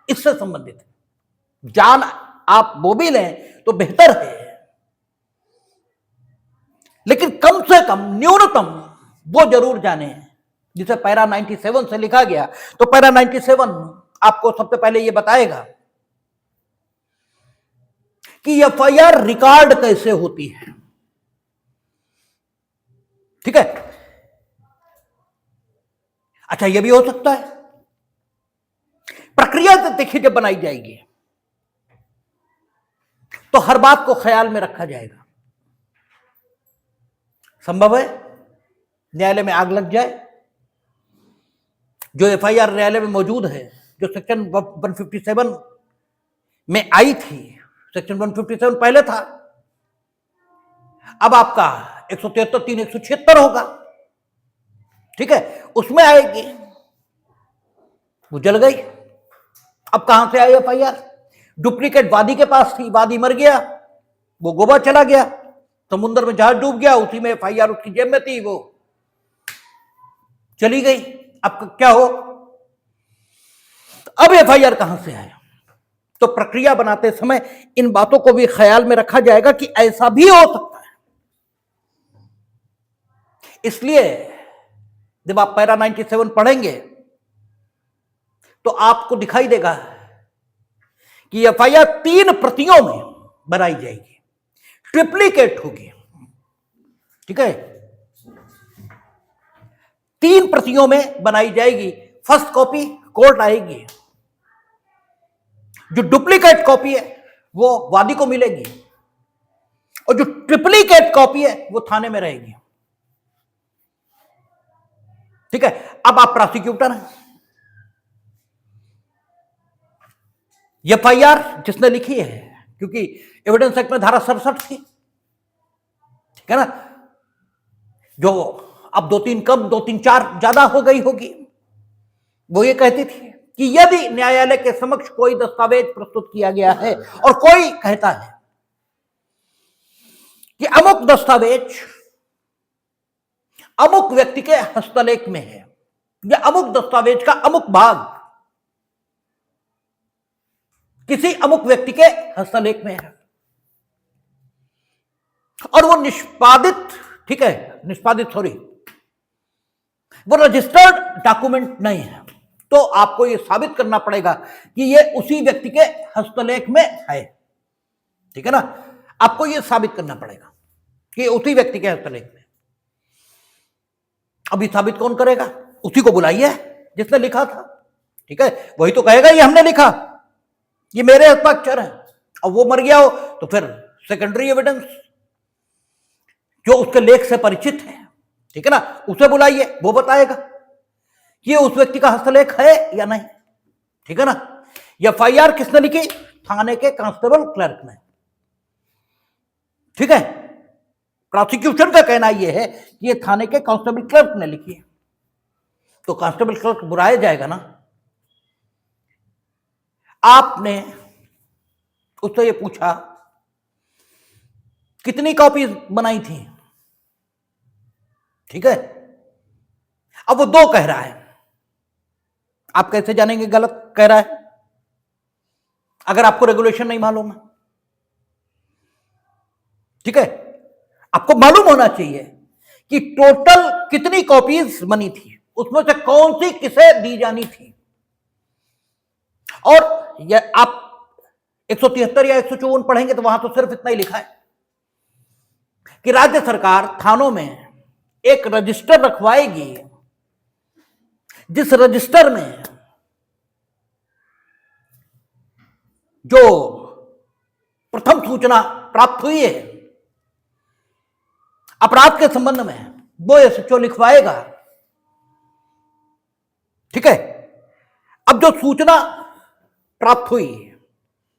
इससे संबंधित है। जान आप वो भी लें तो बेहतर है, लेकिन कम से कम न्यूनतम वो जरूर जाने जिसे पैरा 97 से लिखा गया। तो पैरा 97 आपको सबसे पहले ये बताएगा कि एफआईआर रिकॉर्ड कैसे होती है। ठीक है। अच्छा, यह भी हो सकता है प्रक्रिया से देखिए जब बनाई जाएगी तो हर बात को ख्याल में रखा जाएगा। संभव है न्यायालय में आग लग जाए। जो एफआईआर न्यायालय में मौजूद है, जो सेक्शन 157 में आई थी, सेक्शन 157 पहले था, अब आपका 173, 176 होगा। ठीक है, उसमें आएगी, वो जल गई। अब कहां से आई एफआईआर? डुप्लीकेट वादी के पास थी, वादी मर गया, वो गोवा चला गया, समुद्र में जहाज डूब गया, उसी में एफआईआर उसकी जेब में थी, वो चली गई। अब क्या हो? अब एफआईआर कहां से आया? तो प्रक्रिया बनाते समय इन बातों को भी ख्याल में रखा जाएगा कि ऐसा भी हो सकता है। इसलिए जब आप पैरा 97 पढ़ेंगे तो आपको दिखाई देगा कि एफआईआर 3 प्रतियों में बनाई जाएगी, ट्रिप्लिकेट होगी। ठीक है, 3 प्रतियों में बनाई जाएगी। फर्स्ट कॉपी कोर्ट आएगी, जो डुप्लीकेट कॉपी है वो वादी को मिलेगी, और जो ट्रिप्लिकेट कॉपी है वो थाने में रहेगी। ठीक है, अब आप प्रोसिक्यूटर हैं। एफआईआर जिसने लिखी है, क्योंकि एविडेंस एक्ट में धारा 67 थी, ठीक है ना, जो अब 2-3 कम, 2-3-4 ज्यादा हो गई होगी, वो ये कहती थी कि यदि न्यायालय के समक्ष कोई दस्तावेज प्रस्तुत किया गया है और कोई कहता है कि अमुक दस्तावेज अमुक व्यक्ति के हस्तलेख में है, या अमुक दस्तावेज का अमुक भाग किसी अमुक व्यक्ति के हस्तलेख में है, और वो निष्पादित, ठीक है, निष्पादित सॉरी, वो रजिस्टर्ड डॉक्यूमेंट नहीं है, तो आपको ये साबित करना पड़ेगा कि ये उसी व्यक्ति के हस्तलेख में है। ठीक है ना, आपको ये साबित करना पड़ेगा कि उसी व्यक्ति के हस्तलेख में। अभी साबित कौन करेगा? उसी को बुलाइए जिसने लिखा था। ठीक है, वही तो कहेगा ये हमने लिखा, ये मेरे हस्ताक्षर है। और वो मर गया हो तो फिर सेकेंडरी एविडेंस जो उसके लेख से परिचित है, ठीक है ना, उसे बुलाइए, वो बताएगा कि उस व्यक्ति का हस्तलेख है या नहीं। ठीक है ना। एफआईआर किसने लिखी? थाने के कांस्टेबल क्लर्क ने। ठीक है, प्रोसिक्यूशन का कहना यह है कि ये थाने के कांस्टेबल क्लर्क ने लिखी है, तो कांस्टेबल क्लर्क बुलाया जाएगा ना। आपने उससे ये पूछा कितनी कॉपी बनाई थी, ठीक है, अब वो 2 कह रहा है, आप कैसे जानेंगे गलत कह रहा है अगर आपको रेगुलेशन नहीं मालूम है? ठीक है, आपको मालूम होना चाहिए कि टोटल कितनी कॉपीज बनी थी, उसमें से कौन सी किसे दी जानी थी। और ये आप 173 या 154 पढ़ेंगे तो वहां तो सिर्फ इतना ही लिखा है कि राज्य सरकार थानों में एक रजिस्टर रखवाएगी, जिस रजिस्टर में जो प्रथम सूचना प्राप्त हुई है अपराध के संबंध में, वो एसएचओ लिखवाएगा। ठीक है, अब जो सूचना प्राप्त हुई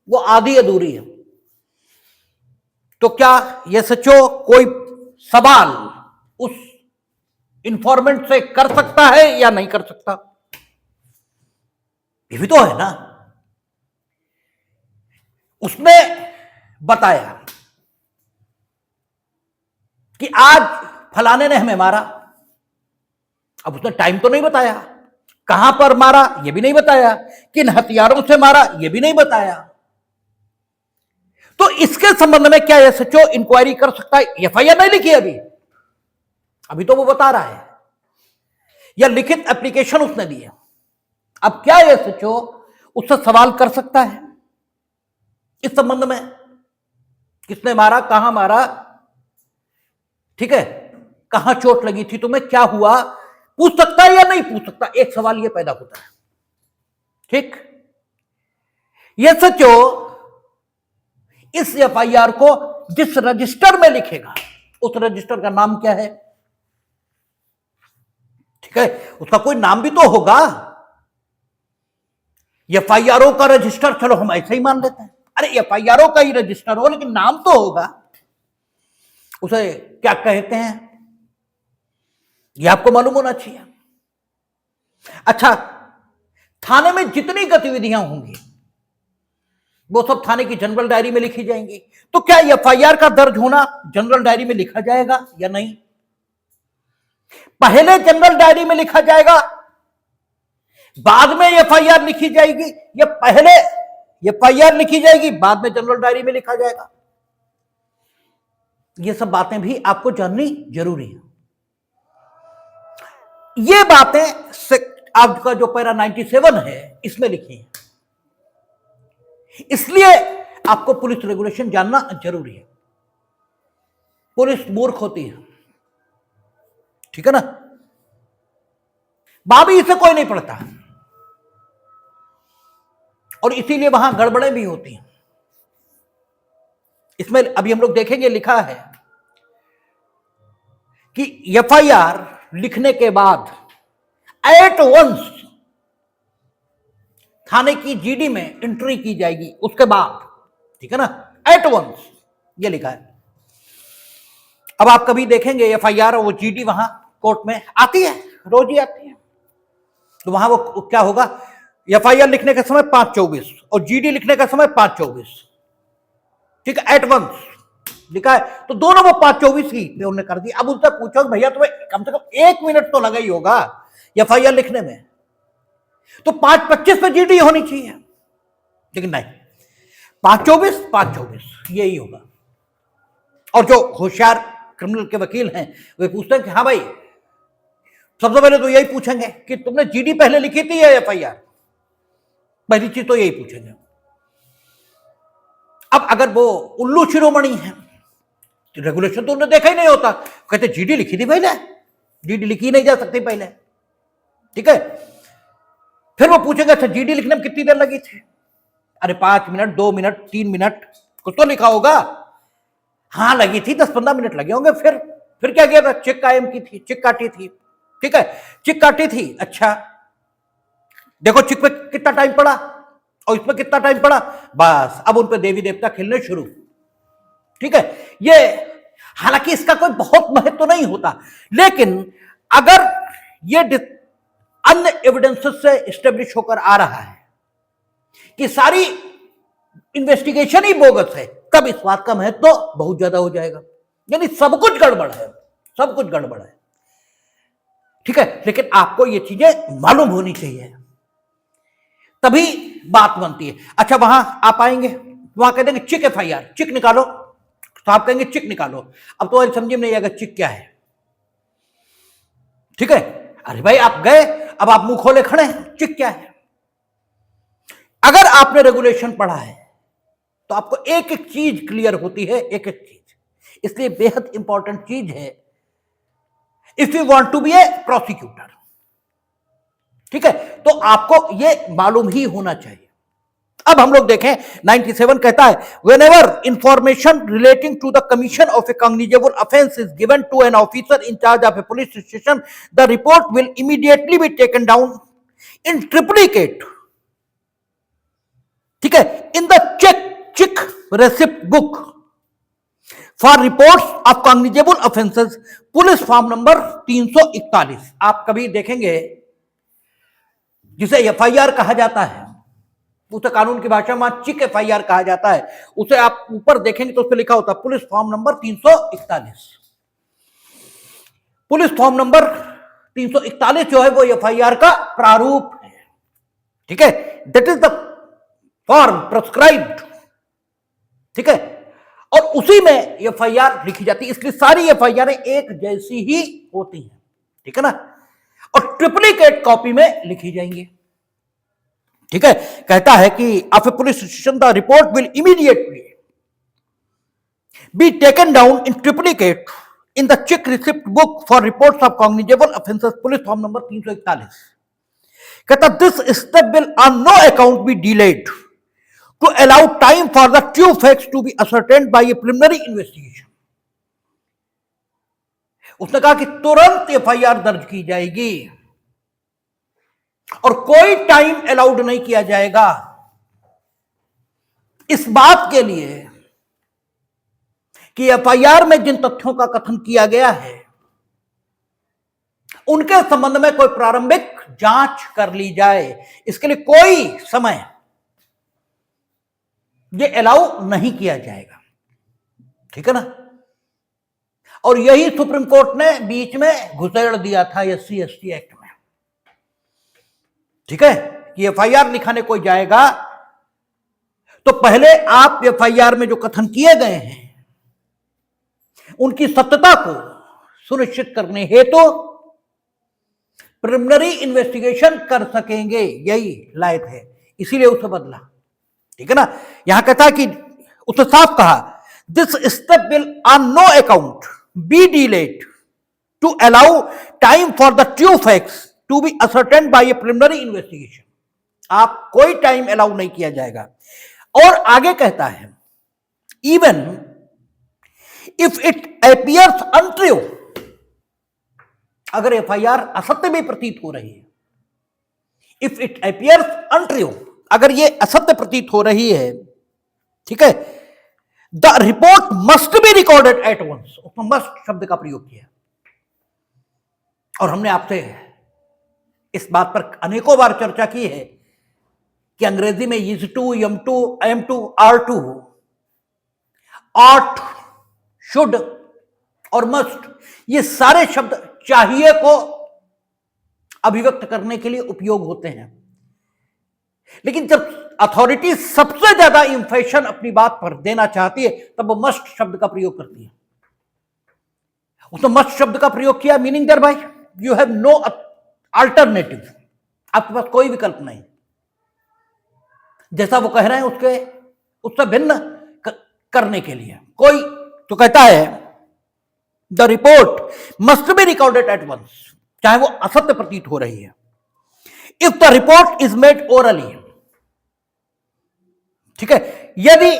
वो आधी अधूरी है, तो क्या एसएचओ कोई सवाल उस इंफॉर्मेंट से कर सकता है या नहीं कर सकता? ये भी तो है ना। उसने बताया कि आज फलाने ने हमें मारा। अब उसने टाइम तो नहीं बताया, कहां पर मारा यह भी नहीं बताया, किन हथियारों से मारा यह भी नहीं बताया। तो इसके संबंध में क्या एसएचओ इंक्वायरी कर सकता है? एफआईआर नहीं लिखी अभी तो वो बता रहा है, या लिखित एप्लीकेशन उसने दी है। अब क्या एसएचओ उससे सवाल कर सकता है इस संबंध में, किसने मारा, कहां मारा, ठीक है, कहां चोट लगी थी तुम्हें, क्या हुआ, पूछ सकता है या नहीं पूछ सकता? एक सवाल यह पैदा होता है। ठीक, एसएचओ इस एफआईआर को जिस रजिस्टर में लिखेगा, उस रजिस्टर का नाम क्या है? ठीक है, उसका कोई नाम भी तो होगा। एफआईआर का रजिस्टर, चलो हम ऐसे ही मान लेते हैं, अरे एफआईआर का ही रजिस्टर हो, लेकिन नाम तो होगा। उसे क्या कहते हैं यह आपको मालूम होना चाहिए। अच्छा, थाने में जितनी गतिविधियां होंगी वो सब थाने की जनरल डायरी में लिखी जाएंगी। तो क्या एफआईआर का दर्ज होना जनरल डायरी में लिखा जाएगा या नहीं? पहले जनरल डायरी में लिखा जाएगा, बाद में एफआईआर लिखी जाएगी, या पहले एफआईआर लिखी जाएगी बाद में जनरल डायरी में लिखा जाएगा? ये सब बातें भी आपको जाननी जरूरी है। ये बातें आपका जो पैरा 97 है इसमें लिखी है, इसलिए आपको पुलिस रेगुलेशन जानना जरूरी है। पुलिस मूर्ख होती है, ठीक है ना, बाबी इसे कोई नहीं पढ़ता, और इसीलिए वहां गड़बड़ें भी होती हैं। इसमें अभी हम लोग देखेंगे, लिखा है कि एफआईआर लिखने के बाद एट वंस थाने की जीडी में एंट्री की जाएगी, उसके बाद, ठीक है ना, एट वंस ये लिखा है। अब आप कभी देखेंगे एफआईआर वो जीडी वहां कोर्ट में आती है, रोज ही आती है, तो वहां वो क्या होगा, एफआईआर लिखने का समय 5:24 और जीडी लिखने का समय 5:24, ठीक है, एट वंस लिखा है, तो दोनों वो 5:24 ही पे उन्होंने कर दी। अब उनसे पूछो भैया तुम्हें कम से कम 1 मिनट तो लगा ही होगा एफआईआर लिखने में, तो 5:25 पे जीडी होनी चाहिए, लेकिन नहीं, 5:24 यही होगा। और जो होशियार क्रिमिनल के वकील हैं वे पूछते हैं कि हाँ भाई, सबसे पहले तो यही पूछेंगे कि तुमने जीडी पहले लिखी थी या एफआईआर, पहली चीज तो यही पूछेंगे। अब अगर वो उल्लू शिरोमणि है, तो रेगुलेशन तो उन्हें देखा ही नहीं होता, कहते जीडी लिखी थी पहले, जीडी लिखी नहीं जा सकती पहले, ठीक है। फिर वो पूछेंगे अच्छा जीडी लिखने में कितनी देर लगी थी, अरे 5 मिनट, 2 मिनट, 3 मिनट, कुछ तो लिखा होगा, हाँ लगी थी, 10-15 मिनट लगे होंगे। फिर क्या किया था, चिक कायम की थी, चिक काटी थी, ठीक है, चिक काटी थी, अच्छा देखो चिक पे कितना टाइम पड़ा और इसमें कितना टाइम पड़ा, बस अब उन पे देवी देवता खेलने शुरू, ठीक है। ये हालांकि इसका कोई बहुत महत्व तो नहीं होता, लेकिन अगर ये अन्य एविडेंसेस से एस्टेब्लिश होकर आ रहा है कि सारी इन्वेस्टिगेशन ही बोगस है, तब इस बात का महत्व तो बहुत ज्यादा हो जाएगा, यानी सब कुछ गड़बड़ है, सब कुछ गड़बड़ है, ठीक है। लेकिन आपको ये चीजें मालूम होनी चाहिए, तभी बात बनती है। अच्छा वहां आप आएंगे, वहां कह देंगे चिक एफआईआर, चिक निकालो, तो आप कहेंगे चिक निकालो। अब तो समझे नहीं आएगा चिक क्या है, ठीक है। अरे भाई आप गए, अब आप मुंह खोले खड़े हैं, चिक क्या है। अगर आपने रेगुलेशन पढ़ा है तो आपको एक एक चीज क्लियर होती है, एक एक चीज, इसलिए बेहद इंपॉर्टेंट चीज है if you want to be a prosecutor, ठीक है, तो आपको यह मालूम ही होना चाहिए। अब हम लोग देखें 97 कहता है whenever information relating to the commission of a cognizable offense is given to an officer in charge of a police station, the report will immediately be taken down in triplicate, ठीक है, in the check receipt book for reports of cognizable offenses, police form number 341। आप कभी देखेंगे जिसे FIR कहा जाता है, उसे कानून की भाषा में चिक एफआईआर कहा जाता है। उसे आप ऊपर देखेंगे तो उस पर लिखा होता है police form number 341। Police form number 341 जो है वो एफआईआर का प्रारूप है, ठीक है, that is the form prescribed, ठीक है, और उसी में एफआईआर लिखी जाती है। इसलिए सारी एफआईआर एक जैसी ही होती हैं, ठीक है ना, और ट्रिप्लिकेट कॉपी में लिखी जाएंगी, ठीक है। कहता है कि after police station the report will immediately B taken down in triplicate in the check receipt book for reports of cognizable offenses, police form number 341। कहता this step will on no account be delayed to allow time for the true facts to be ascertained by a preliminary investigation। उसने कहा कि तुरंत FIR दर्ज की जाएगी और कोई टाइम अलाउड नहीं किया जाएगा इस बात के लिए कि एफआईआर में जिन तथ्यों का कथन किया गया है उनके संबंध में कोई प्रारंभिक जांच कर ली जाए। इसके लिए कोई समय ये अलाउ नहीं किया जाएगा, ठीक है ना। और यही सुप्रीम कोर्ट ने बीच में घुसेड़ दिया था SC ST एक्ट में, ठीक है, कि एफआईआर लिखाने कोई जाएगा तो पहले आप एफआईआर में जो कथन किए गए हैं उनकी सत्यता को सुनिश्चित करने हेतु प्रिलिमिनरी इन्वेस्टिगेशन कर सकेंगे, यही लायक है, इसीलिए उसे बदला, ठीक है ना। यहां कहता है कि उसे साफ कहा this step will on no account be delayed to allow time for the true facts to be ascertained by a preliminary investigation. आप कोई टाइम अलाउ नहीं किया जाएगा। और आगे कहता है even if it appears untrue, अगर एफआईआर असत्य भी प्रतीत हो रही है, इफ इट अपीयर्स अनट्रू, अगर ये असत्य प्रतीत हो रही है, ठीक है, the report must be recorded at once, उसमें मस्ट शब्द का प्रयोग किया। और हमने आपसे इस बात पर अनेकों बार चर्चा की है कि अंग्रेजी में is to, am to, am to, are to, ought, should और मस्ट, ये सारे शब्द चाहिए को अभिव्यक्त करने के लिए उपयोग होते हैं। लेकिन जब अथॉरिटी सबसे ज्यादा इंफेक्शन अपनी बात पर देना चाहती है तब वो मस्ट शब्द का प्रयोग करती है। उसने मस्ट शब्द का प्रयोग किया, meaning thereby you have no alternative, आपके पास कोई विकल्प नहीं, जैसा वो कह रहे हैं उससे भिन्न करने के लिए कोई। तो कहता है the report must be recorded at once, चाहे वो असत्य प्रतीत हो रही है। If the report is made orally, ठीक है, यदि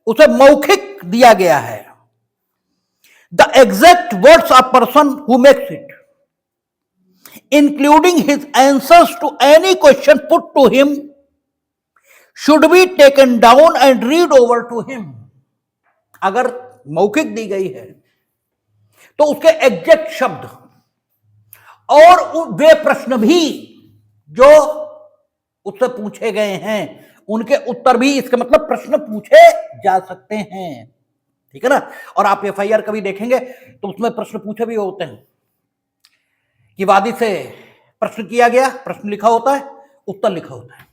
उसे मौखिक दिया गया है, the exact words of person who makes it including his answers to any question put to him should be taken down and read over to him. अगर मौखिक दी गई है तो उसके एग्जैक्ट शब्द और वे प्रश्न भी जो उससे पूछे गए हैं उनके उत्तर भी, इसका मतलब प्रश्न पूछे जा सकते हैं, ठीक है ना। और आप एफआईआर कभी देखेंगे तो उसमें प्रश्न पूछे भी होते हैं कि वादी से प्रश्न किया गया, प्रश्न लिखा होता है, उत्तर लिखा होता है।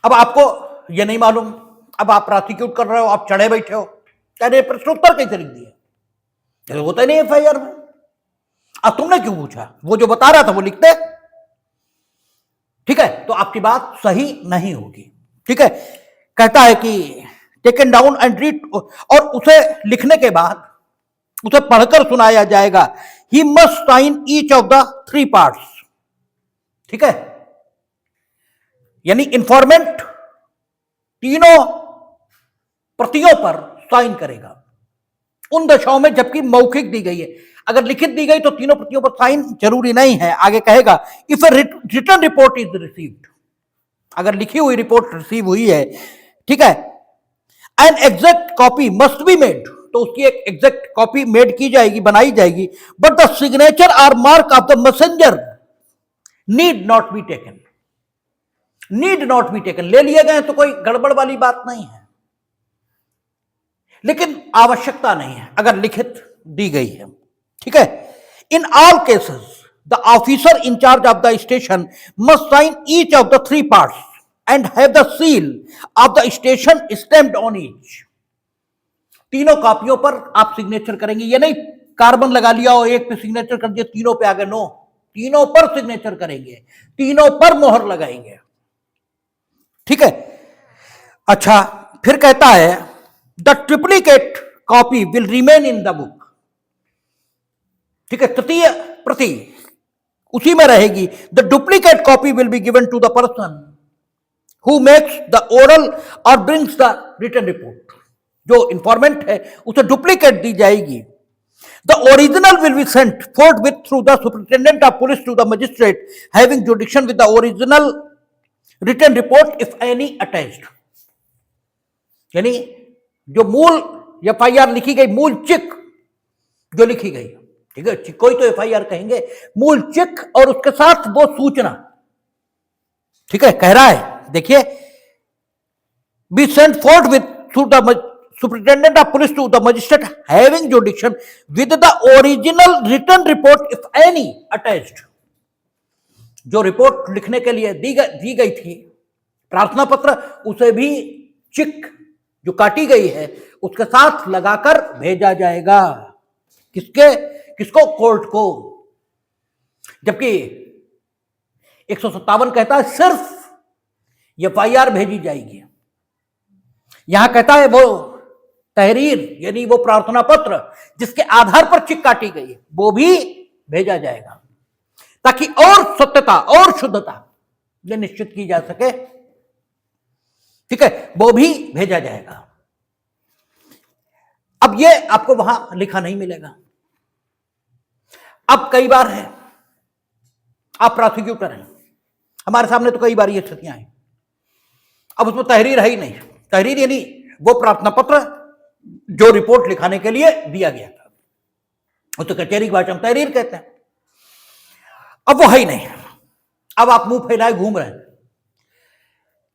अब आपको यह नहीं मालूम, अब आप प्रोसिक्यूट कर रहे हो, आप चढ़े बैठे हो, अरे प्रश्न उत्तर कैसे लिख दिया, होता ही नहीं एफआईआर में। अब तुमने क्यों पूछा, वो जो बता रहा था वो लिखते, ठीक है, तो आपकी बात सही नहीं होगी, ठीक है। कहता है कि टेकन डाउन एंड रीड, और उसे लिखने के बाद उसे पढ़कर सुनाया जाएगा। He must sign each of the 3 parts, ठीक है, यानी इंफॉर्मेंट तीनों प्रतियों पर साइन करेगा उन दशाओं में जबकि मौखिक दी गई है। अगर लिखित दी गई तो तीनों प्रतियों पर साइन जरूरी नहीं है। आगे कहेगा if a written report is received, अगर लिखी हुई रिपोर्ट रिसीव हुई है, ठीक है, an exact copy must be made, तो उसकी एक एग्जैक्ट कॉपी मेड की जाएगी, बनाई जाएगी, बट द सिग्नेचर और mark of the messenger need not be taken, need not be taken, ले लिए गए तो कोई गड़बड़ वाली बात नहीं है, लेकिन आवश्यकता नहीं है अगर लिखित दी गई है। ठीक है। In all cases the officer in charge of the station must sign each of the 3 parts and have the seal of the station stamped on each. तीनों कॉपियों पर आप सिग्नेचर करेंगे, ये नहीं कार्बन लगा लिया और एक पे सिग्नेचर कर दिया तीनों पे आ गए, नो, तीनों पर सिग्नेचर करेंगे, तीनों पर मोहर लगाएंगे। ठीक है। अच्छा, फिर कहता है the triplicate copy will remain in the book. ठीक है, तृतीय प्रति उसी में रहेगी। The duplicate copy will be given to the person who makes the oral or brings the written report. जो इंफॉर्मेंट है उसे डुप्लीकेट दी जाएगी। The original will be sent forthwith through the superintendent of police to the magistrate having jurisdiction with the original written report if any attached. यानी जो मूल FIR लिखी गई, मूल चिक जो लिखी गई, ठीक है, कोई तो एफआईआर कहेंगे, मूल चिक और उसके साथ वो सूचना। ठीक है, कह रहा है देखिए, B sent forthwith through the Superintendent of Police to the magistrate having jurisdiction with the original written report if any attached। जो रिपोर्ट लिखने के लिए दी गई थी प्रार्थना पत्र, उसे भी चिक जो काटी गई है उसके साथ लगाकर भेजा जाएगा। किसको? कोर्ट को। जबकि 157 कहता है सिर्फ एफआईआर भेजी जाएगी। यहां कहता है वो तहरीर यानी वो प्रार्थना पत्र जिसके आधार पर चिक काटी गई है वो भी भेजा जाएगा, ताकि और सत्यता और शुद्धता ये निश्चित की जा सके। ठीक है, वो भी भेजा जाएगा। अब ये आपको वहां लिखा नहीं मिलेगा। अब कई बार है, आप प्रोसिक्यूटर हैं, हमारे सामने तो कई बार ये स्थितियां हैं, अब उसमें तहरीर है ही नहीं। तहरीर यानी वो प्रार्थना पत्र जो रिपोर्ट लिखाने के लिए दिया गया था, वो तो कचहरी की भाषा में तहरीर कहते हैं। अब वो है ही नहीं। अब आप मुंह फैलाए घूम रहे हैं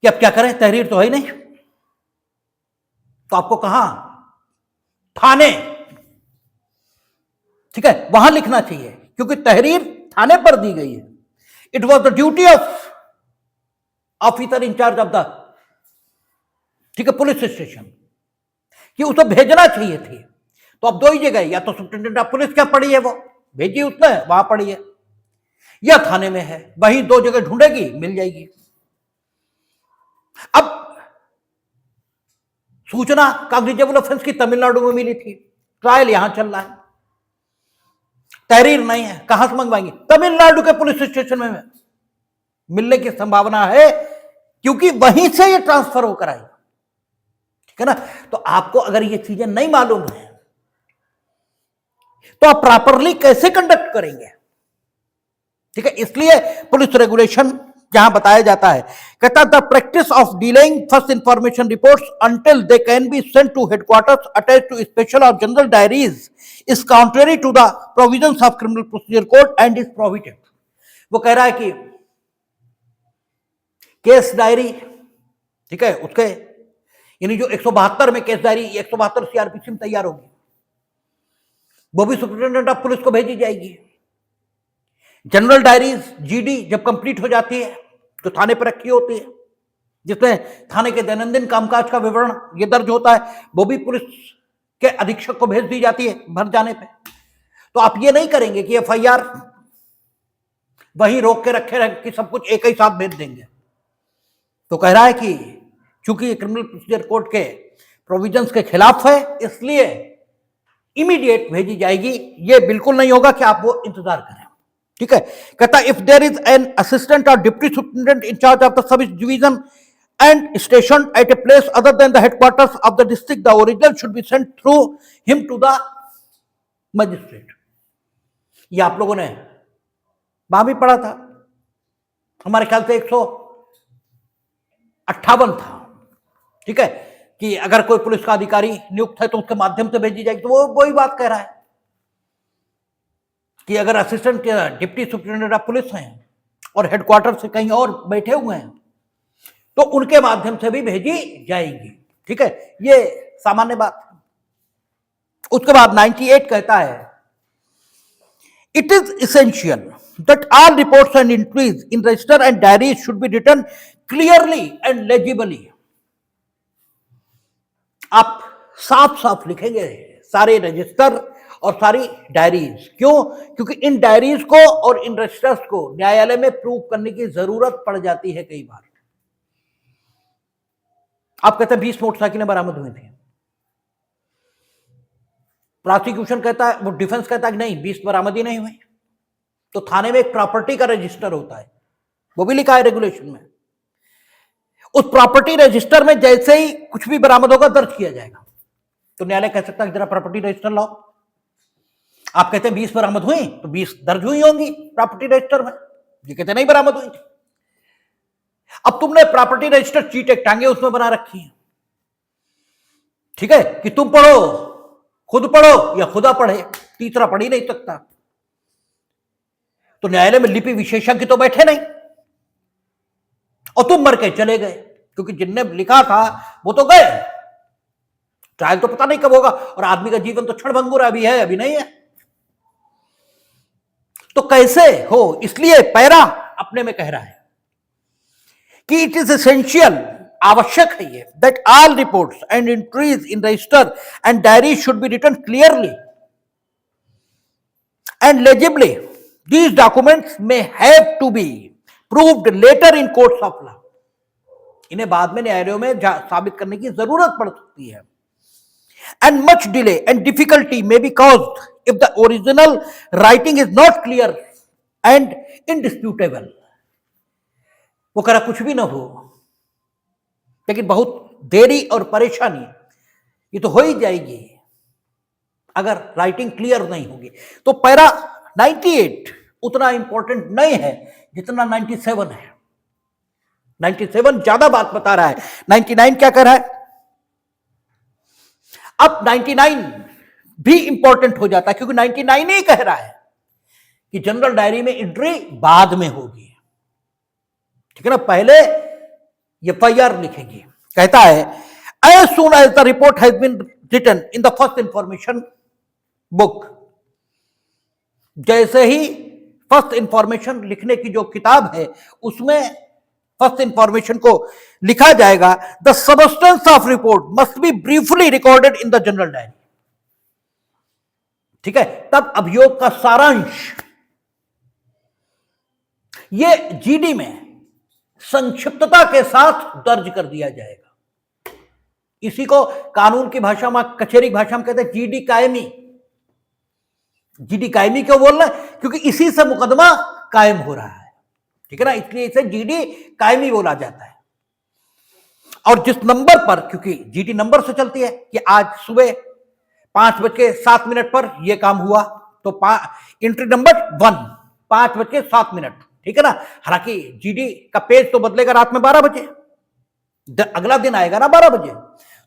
कि अब क्या करें, तहरीर तो है ही नहीं। तो आपको कहां? थाने। ठीक है, वहां लिखना चाहिए, क्योंकि तहरीर थाने पर दी गई है। It was the duty of officer in charge of the, ठीक है, पुलिस स्टेशन, कि उसे भेजना चाहिए थी। तो अब दो ही जगह, या तो सुप्रिंटेंडेंट ऑफ पुलिस क्या पड़ी है वो भेजी उसने, वहां पड़ी है, या थाने में है, वहीं दो जगह ढूंढेगी, मिल जाएगी। अब सूचना कॉग्निजेबल ऑफेंस की तमिलनाडु में मिली थी, ट्रायल यहां चल रहा है, तहरीर नहीं है, कहां से मंगवाएंगे? तमिलनाडु के पुलिस स्टेशन में मिलने की संभावना है, क्योंकि वहीं से ये ट्रांसफर होकर आई। ठीक है ना? तो आपको अगर ये चीजें नहीं मालूम है तो आप प्रॉपरली कैसे कंडक्ट करेंगे? ठीक है, इसलिए पुलिस रेगुलेशन जहां बताया जाता है, कहता the practice of delaying first information reports until they can be sent to headquarters attached to special और general diaries is contrary to the provisions of criminal procedure code and is prohibited. वो कह रहा है कि case diary, ठीक है, उसके यानी जो 172 में केस डायरी 172 सीआरपीसी में तैयार होगी, वो भी सुप्रिंटेंडेंट ऑफ पुलिस को भेजी जाएगी। जनरल डायरीज जीडी जब कंप्लीट हो जाती है तो थाने पर रखी होती है, जिसमें थाने के दैनंदिन कामकाज का विवरण ये दर्ज होता है, वो भी पुलिस के अधीक्षक को भेज दी जाती है भर जाने पे। तो आप ये नहीं करेंगे कि एफआईआर वहीं रोक के रखे कि सब कुछ एक ही साथ भेज देंगे। तो कह रहा है कि चूंकि क्रिमिनल प्रोसीजर कोड के प्रोविजंस के खिलाफ है, इसलिए इमीडिएट भेजी जाएगी। ये बिल्कुल नहीं होगा कि आप वो इंतजार करें। ठीक है, कहता if there is an assistant or deputy superintendent in charge of the sub division and station at a place other than the headquarters of the district, the original should be sent through him to the magistrate. ये आप लोगों ने वहां भी पढ़ा था, हमारे ख्याल से 158 था। ठीक है, कि अगर कोई पुलिस का अधिकारी नियुक्त है तो उसके माध्यम से भेजी जाएगी। तो वो वही बात कह रहा है कि अगर assistant deputy superintendent of police हैं और हेडक्वार्टर से कहीं और बैठे हुए हैं तो उनके माध्यम से भी भेजी जाएंगी। ठीक है, ये सामान्य बात। उसके बाद 98 कहता है, it is essential that all reports and entries in register and diaries should be written clearly and legibly. आप साफ साफ लिखेंगे सारे रजिस्टर और सारी डायरीज। क्यों? क्योंकि इन डायरीज को और इन रजिस्टर्स को न्यायालय में प्रूव करने की जरूरत पड़ जाती है कई बार। आप कहते हैं 20 मोटरसाइकिलें बरामद हुई थी, प्रोसिक्यूशन कहता है, वो डिफेंस कहता है कि नहीं 20 बरामद ही नहीं हुई, तो थाने में एक प्रॉपर्टी का रजिस्टर होता है, वो भी लिखा है रेगुलेशन में। उस प्रॉपर्टी रजिस्टर में जैसे ही कुछ भी बरामद होगा दर्ज किया जाएगा। तो न्यायालय कह सकता है जरा प्रॉपर्टी रजिस्टर लाओ। आप कहते हैं 20 बरामद हुई, तो 20 दर्ज हुई होंगी प्रॉपर्टी रजिस्टर में, ये कहते नहीं बरामद हुई। अब तुमने प्रॉपर्टी रजिस्टर चीट एक टांगे उसमें बना रखी है, ठीक है, कि तुम पढ़ो, खुद पढ़ो या खुदा पढ़े, तीसरा पढ़ ही नहीं सकता। तो न्यायालय में लिपि विशेषज्ञ तो बैठे नहीं, और तुम मर के चले गए, क्योंकि जिनने लिखा था वो तो गए, ट्रायल तो पता नहीं कब होगा, और आदमी का जीवन तो क्षणभंगुर अभी है, अभी नहीं है। तो कैसे हो? इसलिए पैरा अपने में कह रहा है कि इट इज एसेंशियल, आवश्यक है ये, that all reports and entries in register and diary should be written clearly and legibly. These documents में have to be proved later in courts of law. इन्हें बाद में न्यायालयों में साबित करने की जरूरत पड़ सकती है। And much delay and difficulty may be caused if the original writing is not clear and indisputable। वो करा कुछ भी ना हो, लेकिन बहुत देरी और परेशानी ये तो हो ही जाएगी अगर राइटिंग क्लियर नहीं होगी। तो पैरा 98 उतना इंपॉर्टेंट नहीं है जितना 97 है। 97 ज्यादा बात बता रहा है, 99 क्या कर रहा है? अब 99 भी इंपॉर्टेंट हो जाता है, क्योंकि 99 ही कह रहा है कि जनरल डायरी में एंट्री बाद में होगी, ठीक है ना, पहले एफआईआर लिखेगी। कहता है as soon as the report has been written in the first information book. जैसे ही फर्स्ट इंफॉर्मेशन लिखने की जो किताब है उसमें फर्स्ट इंफॉर्मेशन को लिखा जाएगा, the substance of report must be briefly recorded in the general diary. ठीक है, तब अभियोग का सारांश ये जीडी में संक्षिप्तता के साथ दर्ज कर दिया जाएगा। इसी को कानून की भाषा में, कचहरी भाषा में कहते हैं जीडी कायमी। जीडी कायमी क्यों बोल रहे हैं? क्योंकि इसी से मुकदमा कायम हो रहा है, ठीक है ना, इसलिए इसे जीडी कायमी बोला जाता है। और जिस नंबर पर, क्योंकि जीडी नंबर से चलती है कि आज सुबह 5:07 पर यह काम हुआ, तो एंट्री नंबर 1 5:07, ठीक है ना। हालांकि जीडी का पेज तो बदलेगा रात में 12 बजे, अगला दिन आएगा ना 12 बजे,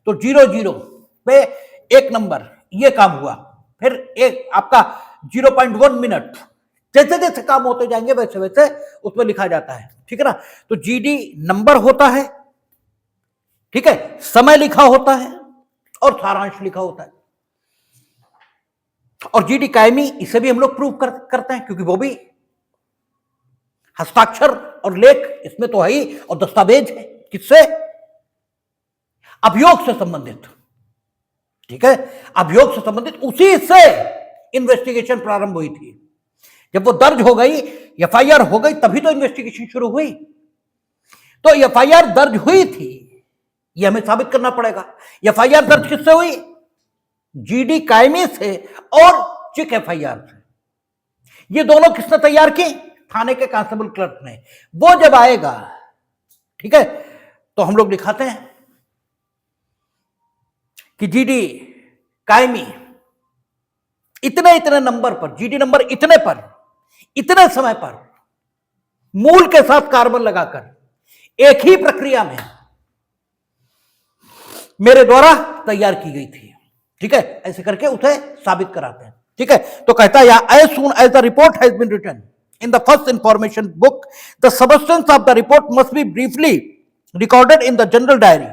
तो 00 पे एक नंबर ये काम हुआ, फिर एक आपका 0.1 मिनट, जैसे जैसे काम होते जाएंगे वैसे वैसे उसमें लिखा जाता है, ठीक है ना। तो जीडी नंबर होता है, ठीक है, समय लिखा होता है और सारांश लिखा होता है। और जीडी कायमी इसे भी हम लोग प्रूव करते हैं, क्योंकि वो भी हस्ताक्षर और लेख इसमें तो है ही, और दस्तावेज है किससे? अभियोग से संबंधित, ठीक है, अभियोग से संबंधित। उसी से इन्वेस्टिगेशन प्रारंभ हुई थी। जब वो दर्ज हो गई, एफआईआर हो गई, तभी तो इन्वेस्टिगेशन शुरू हुई। तो एफआईआर दर्ज हुई थी, ये हमें साबित करना पड़ेगा। एफआईआर दर्ज किससे हुई? जीडी कायमी से और चिक एफआईआर से। ये दोनों किसने तैयार की? थाने के कांस्टेबल क्लर्क ने। वो जब आएगा, ठीक है, तो हम लोग दिखाते हैं कि जीडी कायमी इतने इतने नंबर पर, जीडी नंबर इतने पर, इतने समय पर, मूल के साथ कार्बन लगाकर एक ही प्रक्रिया में मेरे द्वारा तैयार की गई थी, ठीक है, ऐसे करके उसे साबित कराते हैं, ठीक है। तो कहता है as soon as the report has been written in the first information book the substance of the report must be briefly recorded in the general diary,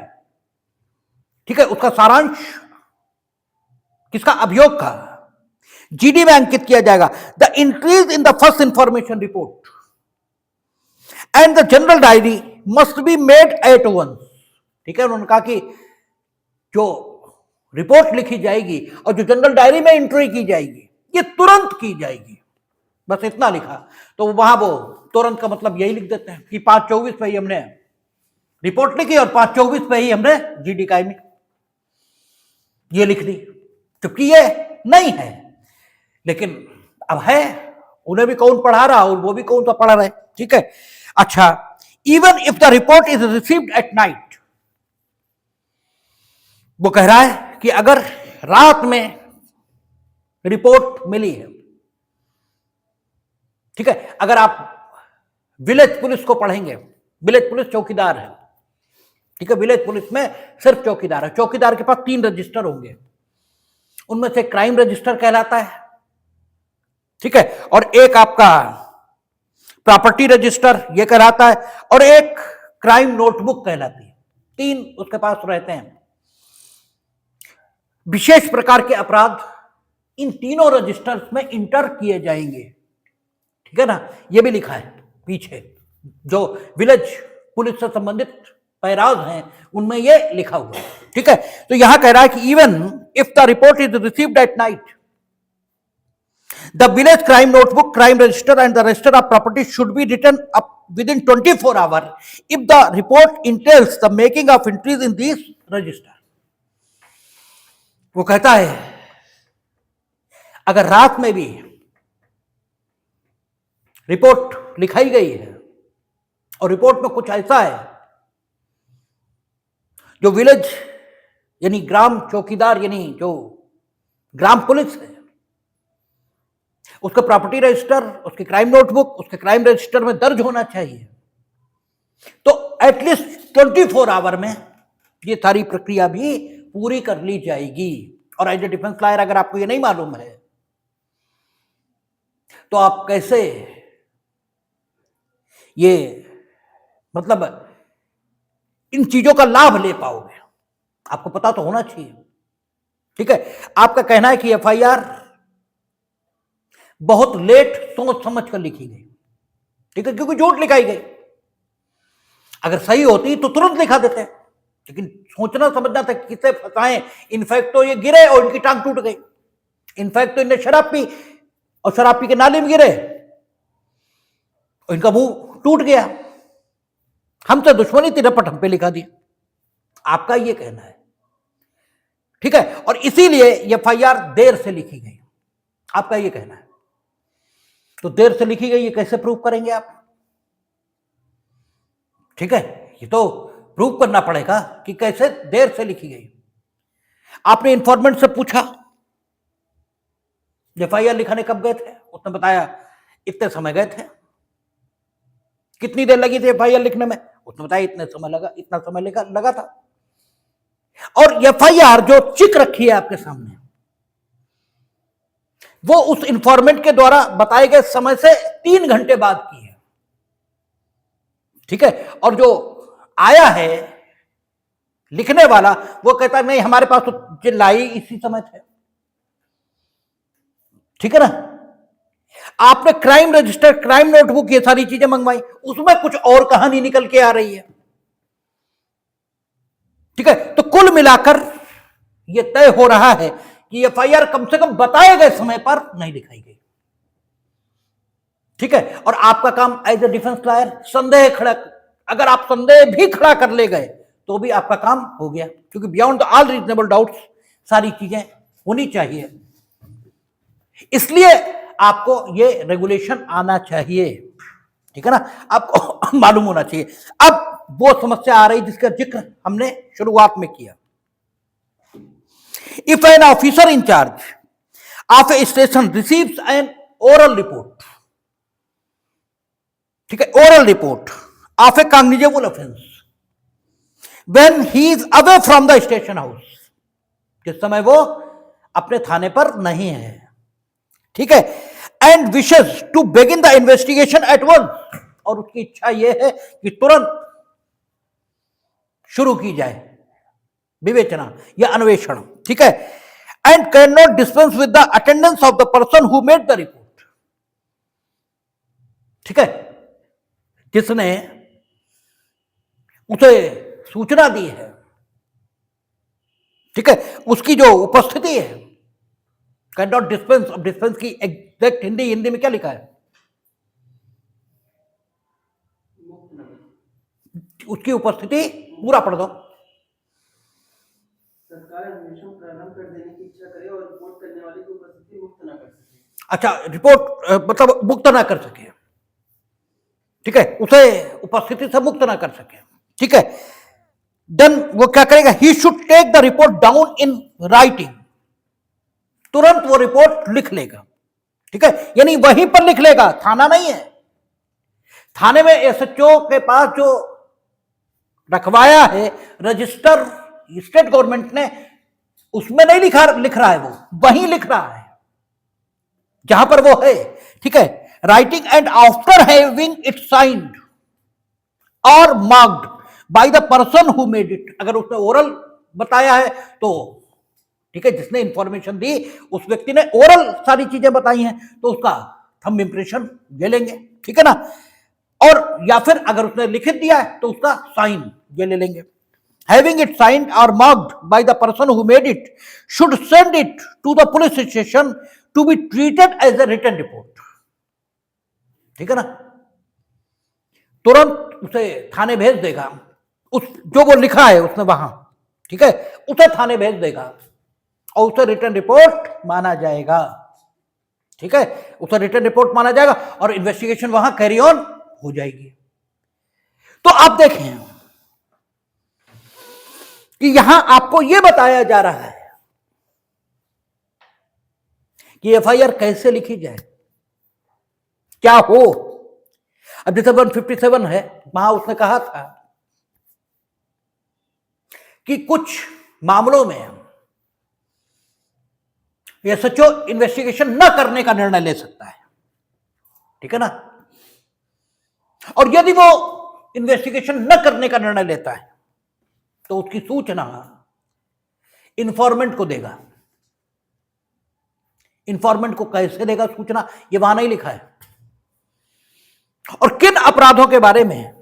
ठीक है, उसका सारांश किसका, अभियोग का, जीडी में अंकित किया जाएगा। The increase in the first information report and the general diary must be made at once, ठीक है, उन्होंने कहा कि जो रिपोर्ट लिखी जाएगी और जो जनरल डायरी में एंट्री की जाएगी ये तुरंत की जाएगी, बस इतना लिखा। तो वहां वो तुरंत का मतलब यही लिख देते हैं कि 5/24 पे ही हमने रिपोर्ट लिखी और 5/24 पे ही हमने जीडी कायमी ये लिख दी, जबकि ये नहीं है, लेकिन अब है, उन्हें भी कौन पढ़ा रहा और वो भी कौन सा पढ़ा रहा है, ठीक है। अच्छा, even if the report is received at night, वो कह रहा है कि अगर रात में रिपोर्ट मिली है, ठीक है, अगर आप विलेज पुलिस को पढ़ेंगे, विलेज पुलिस चौकीदार है, ठीक है, विलेज पुलिस में सिर्फ चौकीदार है, चौकीदार के पास 3 रजिस्टर होंगे, उनमें से क्राइम रजिस्टर कहलाता है, ठीक है, और एक आपका प्रॉपर्टी रजिस्टर ये कहलाता है, और एक क्राइम नोटबुक कहलाती है, 3 उसके पास रहते हैं। विशेष प्रकार के अपराध इन तीनों रजिस्टर्स में इंटर किए जाएंगे, ठीक है ना, ये भी लिखा है पीछे, जो विलेज पुलिस से संबंधित पैराज हैं उनमें ये लिखा हुआ है, ठीक है। तो यहां कह रहा है कि even if the report is received at night, the village crime notebook, crime register and the register of property should be written up within 24 hours if the report entails the making of entries in these register। वो कहता है अगर रात में भी report लिखाई गई है और रिपोर्ट में कुछ ऐसा है जो विलेज यानी ग्राम चौकीदार यानी जो ग्राम पुलिस है उसका प्रॉपर्टी रजिस्टर, उसके क्राइम नोटबुक, उसके क्राइम रजिस्टर में दर्ज होना चाहिए, तो एटलीस्ट 24 आवर में ये सारी प्रक्रिया भी पूरी कर ली जाएगी। और एज ए डिफेंस लॉयर अगर आपको ये नहीं मालूम है तो आप कैसे ये मतलब इन चीजों का लाभ ले पाओगे, आपको पता तो होना चाहिए, ठीक है। आपका कहना है कि एफआईआर बहुत लेट सोच समझ कर लिखी गई, ठीक है, क्योंकि झूठ लिखाई गई, अगर सही होती तो तुरंत लिखा देते, लेकिन सोचना समझना था किसे फंसाएं। इनफैक्ट तो ये गिरे और इनकी टांग टूट गई, इनफैक्ट तो इन्हें शराब पी और शराब पी के नाले में गिरे और इनका मुंह टूट गया, हम तो दुश्मनी थी रपट हम पे लिखा दिया, आपका ये कहना है, ठीक है। और इसीलिए एफआईआर देर से लिखी गई, आपका ये कहना है। तो देर से लिखी गई ये कैसे प्रूव करेंगे आप, ठीक है, ये तो प्रूव करना पड़ेगा कि कैसे देर से लिखी गई। आपने इन्फॉर्मेंट से पूछा एफआईआर लिखाने कब गए थे, उसने बताया इतने समय गए थे। कितनी देर लगी थी एफआईआर लिखने में, उसने बताया इतने समय लगा, इतना समय लगा था। और एफआईआर जो चिक रखी है आपके सामने वो उस इंफॉर्मेंट के द्वारा बताए गए समय से 3 घंटे बाद की है, ठीक है। और जो आया है लिखने वाला वो कहता है नहीं हमारे पास तो चिल्लाई इसी समय थे, ठीक है ना। आपने क्राइम रजिस्टर, क्राइम नोटबुक, ये सारी चीजें मंगवाई, उसमें कुछ और कहानी निकल के आ रही है, ठीक है। तो कुल मिलाकर यह तय हो रहा है कि एफआईआर कम से कम बताए गए समय पर नहीं लिखाई गई, ठीक है। और आपका काम एज ए डिफेंस लॉयर संदेह खड़ा, अगर आप संदेह भी खड़ा कर ले गए तो भी आपका काम हो गया, क्योंकि beyond the all reasonable doubts सारी चीजें होनी चाहिए, इसलिए आपको ये रेगुलेशन आना चाहिए, ठीक है ना, आपको मालूम होना चाहिए। अब वो समस्या आ रही जिसका जिक्र हमने शुरुआत में किया। If an officer in charge of a station receives an oral report, ठीक है, oral report of a cognizable offence when he is away from the station house, जिस समय वो अपने थाने पर नहीं है, ठीक है, and wishes to begin the investigation at once, और उसकी इच्छा यह है कि तुरंत शुरू की जाए, विवेचना या अन्वेषण, ठीक है। And can not dispense with the attendance of the person who made the report, ठीक है, जिसने उसे सूचना दी है, ठीक है, उसकी जो उपस्थिति है। कैन नॉट डिस्पेंस, अब डिस्पेंस की एग्जैक्ट हिंदी में क्या लिखा है? उसकी उपस्थिति पूरा पढ़ दो। सरकार अन्वेषण प्रारंभ कर देने की इच्छा करे और रिपोर्ट करने वाले की उपस्थिति मुक्त न कर सके। अच्छा, रिपोर्ट मतलब मुक्त ना कर सके, ठीक है, उसे उपस्थिति से मुक्त ना कर सके, ठीक है। देन वो क्या करेगा? He should take the report down in writing, तुरंत वो रिपोर्ट लिख लेगा, ठीक है, यानी वहीं पर लिख लेगा, थाना नहीं है। थाने में एसएचओ के पास जो रखवाया है रजिस्टर स्टेट गवर्नमेंट ने, उसमें नहीं लिख रहा है, वो वहीं लिख रहा है जहां पर वो है, ठीक है। Writing and after having it signed or marked by the person who made it, अगर उसने ओरल बताया है तो ठीक है, जिसने इंफॉर्मेशन दी उस व्यक्ति ने ओरल सारी चीजें बताई हैं तो उसका थंब इंप्रेशन ले लेंगे, ठीक है ना। और या फिर अगर उसने लिखित दिया है तो उसका साइन ये ले लेंगे। Having it signed or marked by the person who made it, should send it to the police station to be treated as a written report, ठीक है ना। तुरंत उसे थाने भेज देगा, उस जो वो लिखा है उसने वहां, ठीक है, उसे थाने भेज देगा और उसे रिटर्न रिपोर्ट माना जाएगा, ठीक है, उसे रिटर्न रिपोर्ट माना जाएगा और इन्वेस्टिगेशन वहां कैरी ऑन हो जाएगी। तो आप देखें कि यहां आपको यह बताया जा रहा है कि एफआईआर कैसे लिखी जाए, क्या हो। अब जैसे 157 है, वहां उसने कहा था कि कुछ मामलों में एसएचओ इन्वेस्टिगेशन न करने का निर्णय ले सकता है, ठीक है ना। और यदि वो इन्वेस्टिगेशन न करने का निर्णय लेता है तो उसकी सूचना इन्फॉर्मेंट को देगा। इन्फॉर्मेंट को कैसे देगा सूचना, ये वहां नहीं लिखा है। और किन अपराधों के बारे में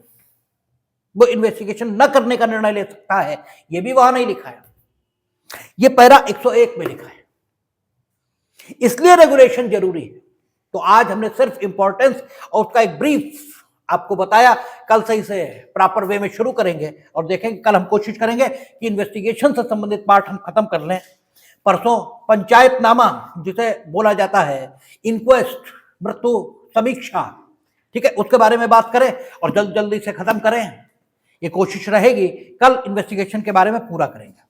वो इन्वेस्टिगेशन न करने का निर्णय ले सकता है, ये भी वहां नहीं लिखा है। ये पैरा 101 में लिखा है, इसलिए रेगुलेशन जरूरी है। तो आज हमने सिर्फ इंपॉर्टेंस और उसका एक ब्रीफ आपको बताया। कल से इसे प्रॉपर वे में शुरू करेंगे और देखेंगे, कल हम कोशिश करेंगे कि इन्वेस्टिगेशन से संबंधित पार्ट हम खत्म कर लें। परसों पंचायतनामा जिसे बोला जाता है, इंक्वेस्ट, मृत्यु समीक्षा, ठीक है, उसके बारे में बात करें और जल्दी से खत्म करें, ये कोशिश रहेगी। कल इन्वेस्टिगेशन के बारे में पूरा करेंगे।